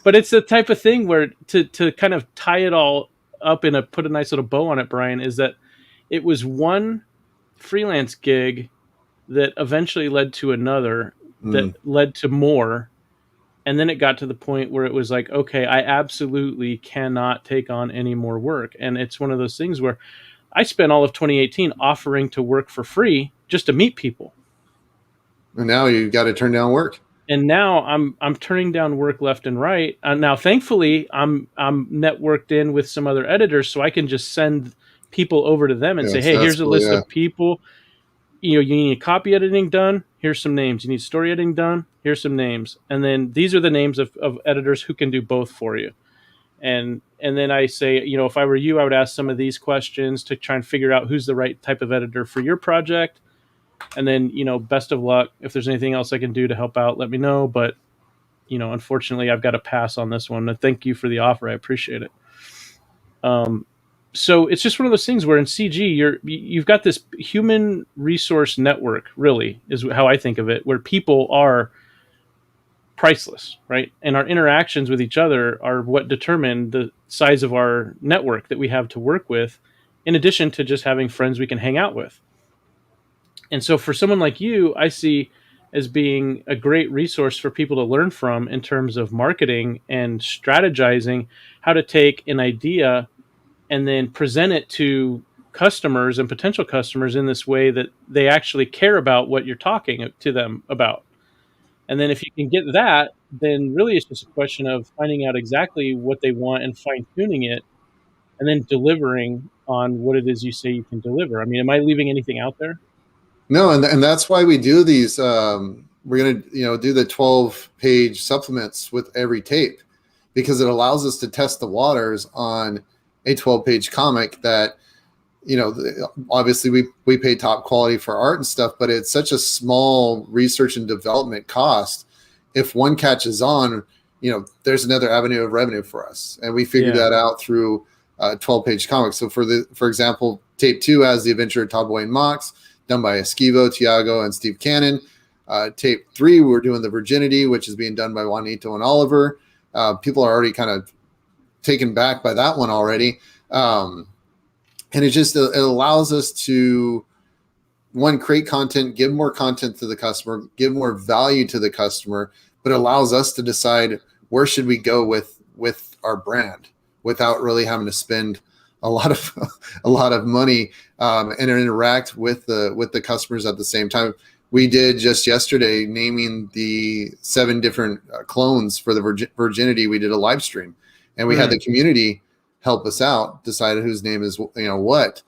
But it's the type of thing where to kind of tie it all up and put a nice little bow on it, Brian, is that it was one freelance gig that eventually led to another that led to more. And then it got to the point where it was like, okay, I absolutely cannot take on any more work. And it's one of those things where I spent all of 2018 offering to work for free just to meet people. And now you got to turn down work. And now I'm turning down work left and right. Now, thankfully, I'm networked in with some other editors, so I can just send people over to them and say, hey, here's a list of people. You need copy editing done. Here's some names. You need story editing done. Here's some names. And then these are the names of editors who can do both for you. And then I say, if I were you, I would ask some of these questions to try and figure out who's the right type of editor for your project. And then, best of luck. If there's anything else I can do to help out, let me know. But, unfortunately, I've got to pass on this one. And thank you for the offer. I appreciate it. So it's just one of those things where in CG, you've got this human resource network, really, is how I think of it, where people are priceless, right? And our interactions with each other are what determine the size of our network that we have to work with, in addition to just having friends we can hang out with. And so for someone like you, I see as being a great resource for people to learn from in terms of marketing and strategizing how to take an idea and then present it to customers and potential customers in this way that they actually care about what you're talking to them about. And then if you can get that, then really it's just a question of finding out exactly what they want and fine tuning it and then delivering on what it is you say you can deliver. I mean, am I leaving anything out there? No, and that's why we do these. We're going to do the 12-page supplements with every tape, because it allows us to test the waters on a 12-page comic that, obviously we pay top quality for art and stuff, but it's such a small research and development cost. If one catches on, there's another avenue of revenue for us, and we figured that out through 12-page comics. So for example, tape 2 has the Adventure of Todd Boy and Mox, done by Esquivo, Tiago, and Steve Cannon. Tape 3, we're doing the Virginity, which is being done by Juanito and Oliver. People are already kind of taken back by that one already. And it allows us to, one, create content, give more content to the customer, give more value to the customer, but allows us to decide where should we go with our brand without really having to spend a lot of money and interact with the customers at the same time. We did just yesterday naming the 7 different clones for the Virginity. We did a live stream, and we had the community help us out, decided whose name is what.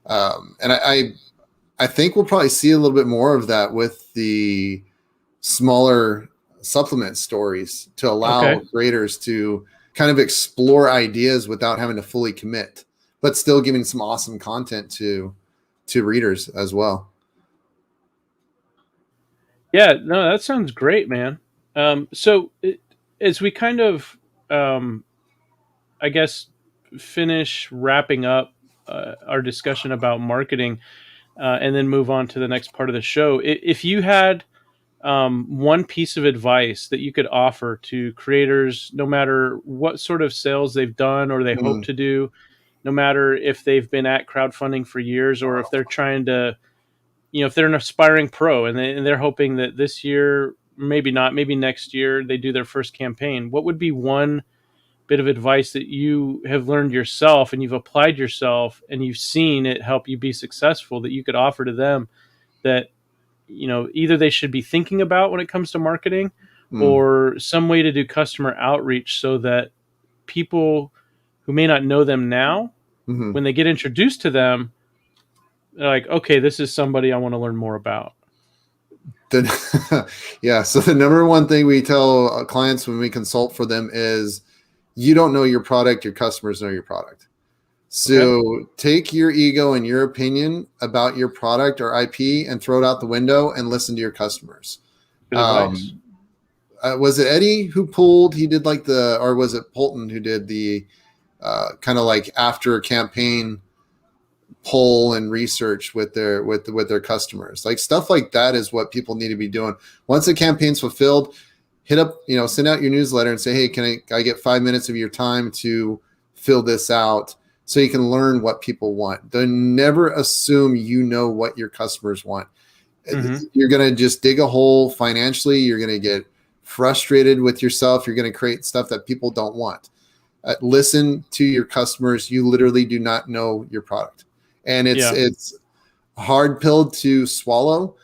And I think we'll probably see a little bit more of that with the smaller supplement stories, to allow creators to kind of explore ideas without having to fully commit, but still giving some awesome content to readers as well. Yeah, no, that sounds great, man. So as we kind of, I guess, finish wrapping up our discussion about marketing and then move on to the next part of the show, if you had one piece of advice that you could offer to creators, no matter what sort of sales they've done or they hope to do, no matter if they've been at crowdfunding for years or if they're trying to, if they're an aspiring pro and they're hoping that this year, maybe not, maybe next year, they do their first campaign, what would be one bit of advice that you have learned yourself and you've applied yourself and you've seen it help you be successful that you could offer to them that, either they should be thinking about when it comes to marketing or some way to do customer outreach so that people who may not know them now, when they get introduced to them, they're like, okay, this is somebody I want to learn more about. Yeah. So the number one thing we tell clients when we consult for them is, you don't know your product, your customers know your product. So take your ego and your opinion about your product or IP and throw it out the window and listen to your customers. Was it Eddie who pulled? He did or was it Polton who did the kind of like after campaign poll and research with their customers? Like stuff like that is what people need to be doing. Once the campaign's fulfilled, hit up, send out your newsletter and say, hey, can I get 5 minutes of your time to fill this out so you can learn what people want. Don't never assume you know what your customers want. You're going to just dig a hole financially. You're going to get frustrated with yourself. You're going to create stuff that people don't want. Listen to your customers. You literally do not know your product. And it's a hard pill to swallow.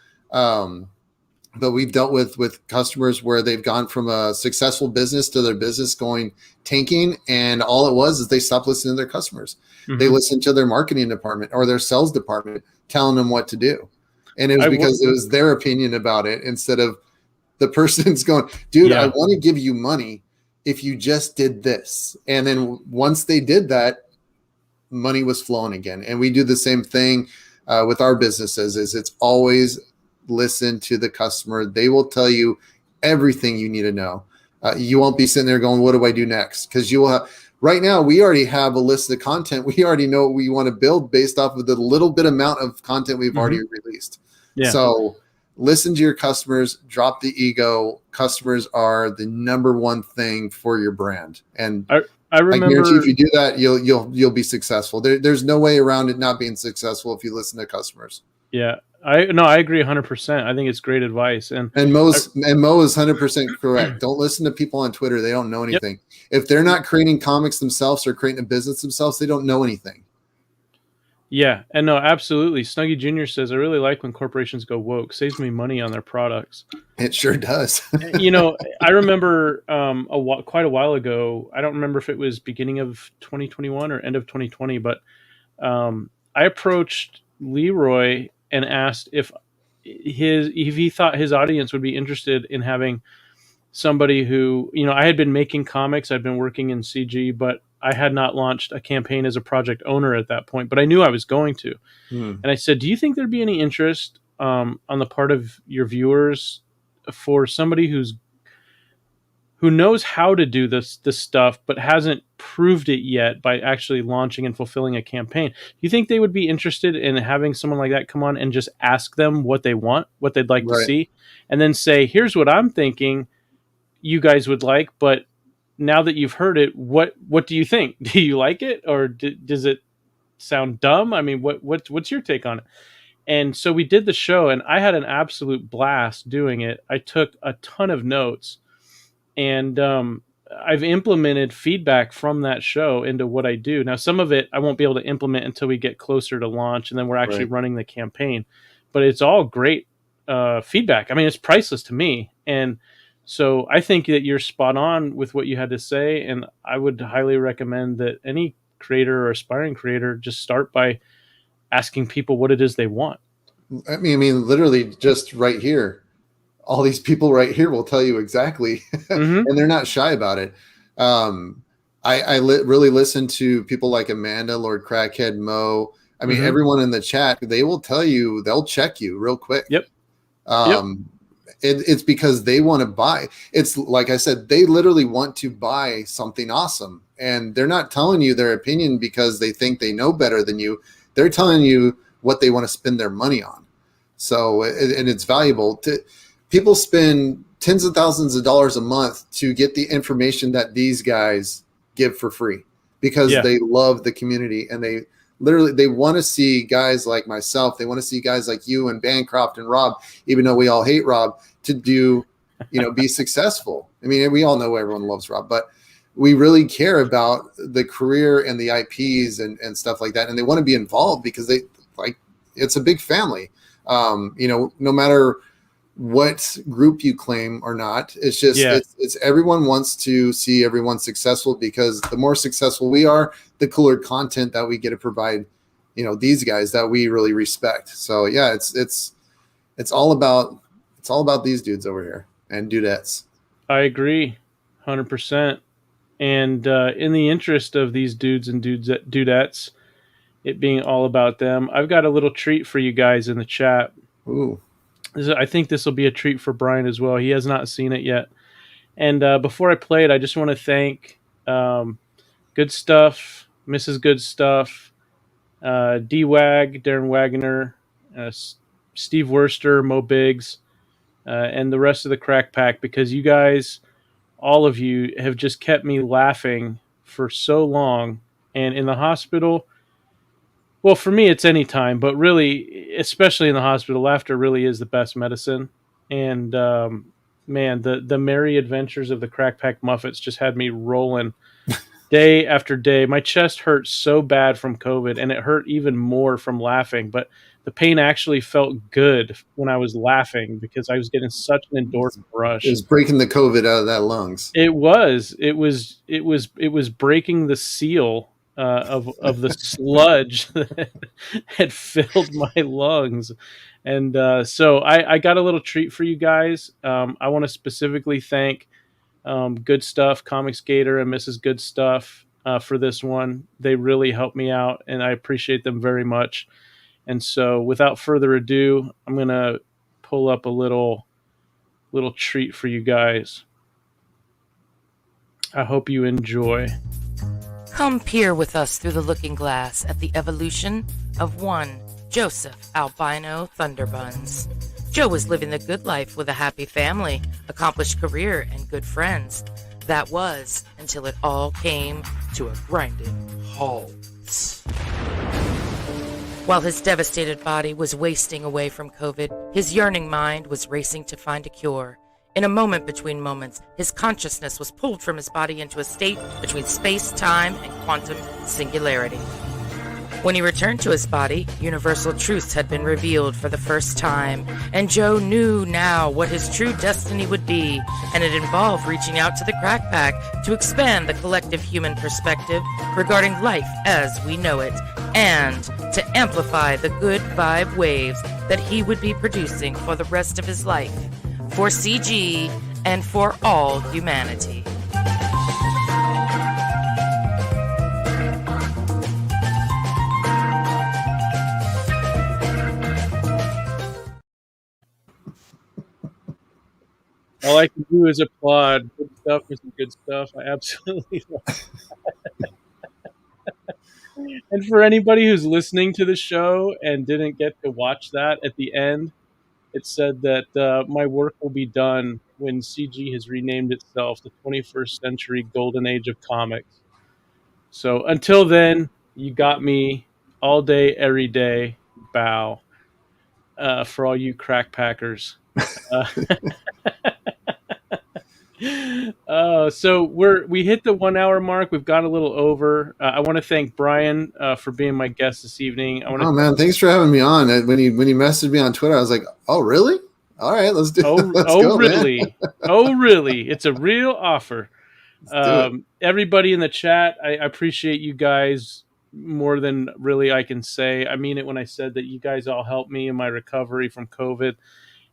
But we've dealt with customers where they've gone from a successful business to their business going tanking. And all it was is they stopped listening to their customers. They listened to their marketing department or their sales department telling them what to do. And it was because it was their opinion about it instead of the person's going, dude, I want to give you money if you just did this. And then once they did that, money was flowing again. And we do the same thing with our businesses. It's always listen to the customer. They will tell you everything you need to know. You won't be sitting there going, what do I do next? Because you will have, right now, we already have a list of content. We already know what we want to build based off of the little bit amount of content we've already released. So listen to your customers, drop the ego. Customers are the number one thing for your brand. And I remember, I guarantee if you do that, you'll be successful. There's no way around it not being successful if you listen to customers. Yeah, I agree 100%. I think it's great advice. And Mo is 100% correct. Don't listen to people on Twitter. They don't know anything. If they're not creating comics themselves or creating a business themselves, they don't know anything. Yeah, and no, absolutely. Snuggy Jr. says, I really like when corporations go woke. Saves me money on their products. It sure does. I remember quite a while ago, I don't remember if it was beginning of 2021 or end of 2020, but I approached Leroy and asked if he thought his audience would be interested in having somebody who, I had been making comics, I'd been working in CG, but I had not launched a campaign as a project owner at that point, but I knew I was going to. And I said, do you think there'd be any interest on the part of your viewers for somebody who knows how to do this stuff, but hasn't proved it yet by actually launching and fulfilling a campaign? Do you think they would be interested in having someone like that come on and just ask them what they want, what they'd like to see, and then say, here's what I'm thinking you guys would like, but now that you've heard it, what do you think? Do you like it, or does it sound dumb? I mean, what's your take on it? And so we did the show, and I had an absolute blast doing it. I took a ton of notes, and I've implemented feedback from that show into what I do. Now, some of it I won't be able to implement until we get closer to launch, and then we're actually running the campaign. But it's all great feedback. I mean, it's priceless to me. And so I think that you're spot on with what you had to say, and I would highly recommend that any creator or aspiring creator just start by asking people what it is they want. I mean, literally just right here, all these people right here will tell you exactly, and they're not shy about it. I really listen to people like Amanda, Lord Crackhead, Mo. I mean, everyone in the chat, they will tell you, they'll check you real quick. It's because they want to buy. It's like I said, they literally want to buy something awesome, and they're not telling you their opinion because they think they know better than you. They're telling you what they want to spend their money on. So, and it's valuable. People spend tens of thousands of dollars a month to get the information that these guys give for free because they love the community, and they want to see guys like myself. They want to see guys like you and Bancroft and Rob, even though we all hate Rob, to do, be successful. I mean, we all know everyone loves Rob, but we really care about the career and the IPs and stuff like that. And they want to be involved because it's a big family. No matter what group you claim or not, it's just, it's everyone wants to see everyone successful, because the more successful we are, the cooler content that we get to provide, these guys that we really respect. So yeah, it's all about these dudes over here and dudettes. I agree 100%. And in the interest of these dudes and dudettes, it being all about them, I've got a little treat for you guys in the chat. Ooh. I think this will be a treat for Brian as well. He has not seen it yet. And before I play it, I just want to thank Good Stuff, Mrs. Good Stuff, D-Wag, Darren Wagner, Steve Worster, Mo Biggs, and the rest of the Crack Pack, because you guys, all of you, have just kept me laughing for so long. And in the hospital, well, for me, it's any time, but really, especially in the hospital, laughter really is the best medicine. And man, the merry adventures of the Crack Pack Muffets just had me rolling day after day. My chest hurt so bad from COVID, and it hurt even more from laughing. But the pain actually felt good when I was laughing because I was getting such an endorphin rush. It was breaking the COVID out of that lungs. It was breaking the seal of the sludge that had filled my lungs. And so I got a little treat for you guys. I want to specifically thank Good Stuff, Comics Gator, and Mrs. Good Stuff for this one. They really helped me out, and I appreciate them very much. And so without further ado, I'm going to pull up a little treat for you guys. I hope you enjoy. Come peer with us through the looking glass at the evolution of one Joseph Albino Thunderbuns. Joe was living the good life with a happy family, accomplished career, and good friends. That was until it all came to a grinding halt. While his devastated body was wasting away from COVID, his yearning mind was racing to find a cure. In a moment between moments, his consciousness was pulled from his body into a state between space, time, and quantum singularity. When he returned to his body, universal truths had been revealed for the first time, and Joe knew now what his true destiny would be, and it involved reaching out to the Crack Pack to expand the collective human perspective regarding life as we know it, and to amplify the good vibe waves that he would be producing for the rest of his life, for CG and for all humanity. All I can do is applaud. Good stuff is some good stuff. I absolutely love it. And for anybody who's listening to the show and didn't get to watch that at the end, it said that my work will be done when CG has renamed itself the 21st Century Golden Age of Comics. So until then, you got me all day, every day. Bow for all you crack packers. So we hit the 1 hour mark. We've got a little over. I want to thank Brian for being my guest this evening. Oh man, thanks for having me on. When he messaged me on Twitter, I was like, "Oh really? All right, let's do. Let's go, really? Man. Oh really? It's a real offer." Everybody in the chat, I appreciate you guys more than really I can say. I mean it when I said that you guys all helped me in my recovery from COVID.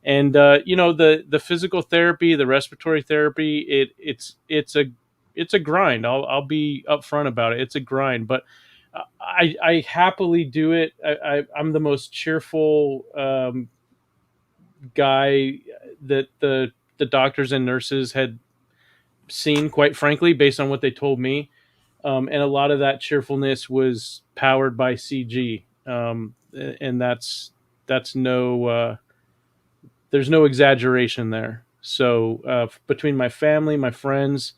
And the physical therapy, the respiratory therapy, it's a grind. I'll be upfront about it. It's a grind, but I happily do it. I'm the most cheerful guy that the doctors and nurses had seen, quite frankly, based on what they told me. And a lot of that cheerfulness was powered by CG, and that's no. There's no exaggeration there. So between my family, my friends,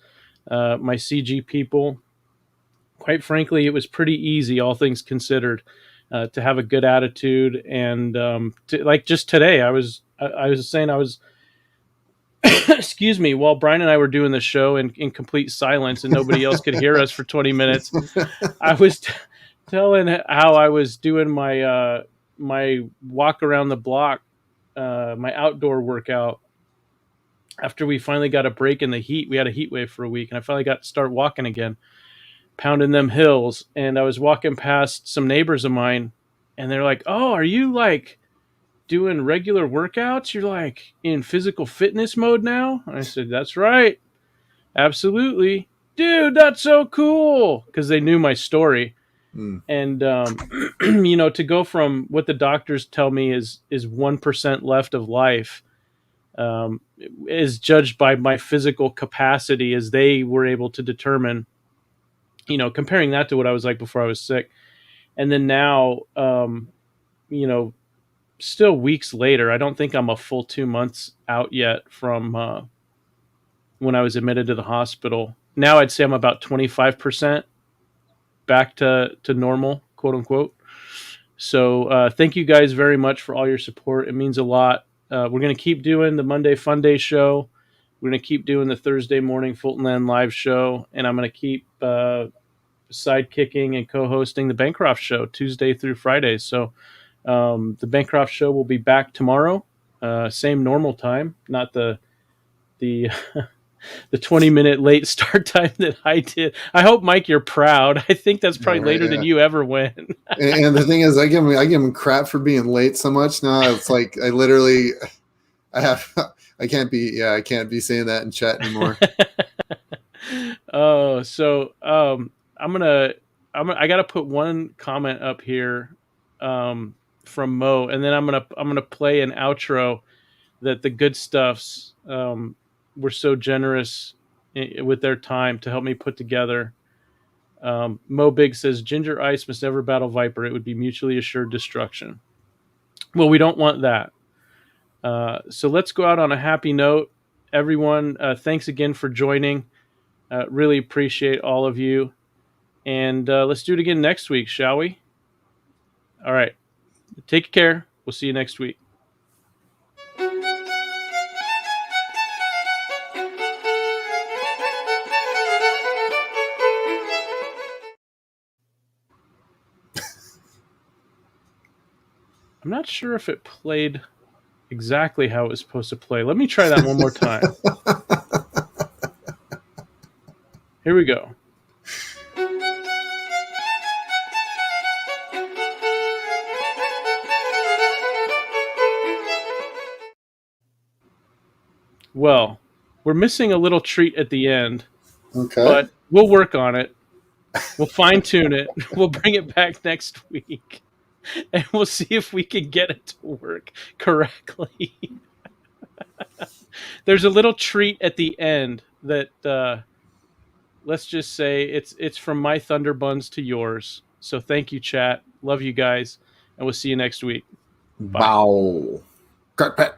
my CG people, quite frankly, it was pretty easy, all things considered, to have a good attitude. And like just today, I was saying excuse me, while Brian and I were doing the show in complete silence and nobody else could hear us for 20 minutes, I was telling how I was doing my walk around the block, my outdoor workout. After we finally got a break in the heat, we had a heat wave for a week, and I finally got to start walking again, pounding them hills. And I was walking past some neighbors of mine, and they're like, "Oh, are you like doing regular workouts? You're like in physical fitness mode now?" And I said, "That's right. Absolutely. Dude, that's so cool." Because they knew my story. And, to go from what the doctors tell me is 1% left of life, is judged by my physical capacity as they were able to determine, comparing that to what I was like before I was sick. And then now, still weeks later, I don't think I'm a full 2 months out yet from when I was admitted to the hospital. Now I'd say I'm about 25% back to normal, quote unquote. So thank you guys very much for all your support. It means a lot. We're going to keep doing the Monday Fun Day show. We're going to keep doing the Thursday morning Fulton Land live show. And I'm going to keep sidekicking and co-hosting the Bancroft show Tuesday through Friday. So the Bancroft show will be back tomorrow. Same normal time, not the 20-minute late start time that I did. I hope, Mike, you're proud. I think that's probably later than you ever went. And the thing is, I give him crap for being late so much now. It's like I can't be saying that in chat anymore. So I gotta put one comment up here from Mo, and then I'm gonna play an outro that the Good Stuffs were so generous with their time to help me put together. Mo Big says, "Ginger Ice must never battle Viper. It would be mutually assured destruction." Well, we don't want that. So let's go out on a happy note. Everyone, thanks again for joining. Really appreciate all of you. And let's do it again next week, shall we? All right. Take care. We'll see you next week. I'm not sure if it played exactly how it was supposed to play. Let me try that one more time. Here we go. Well, we're missing a little treat at the end, Okay. but we'll work on it. We'll fine tune it. We'll bring it back next week, and we'll see if we can get it to work correctly. There's a little treat at the end that let's just say it's from my Thunder Buns to yours. So thank you, chat. Love you guys, and we'll see you next week. Bye. Bow. Crack pat.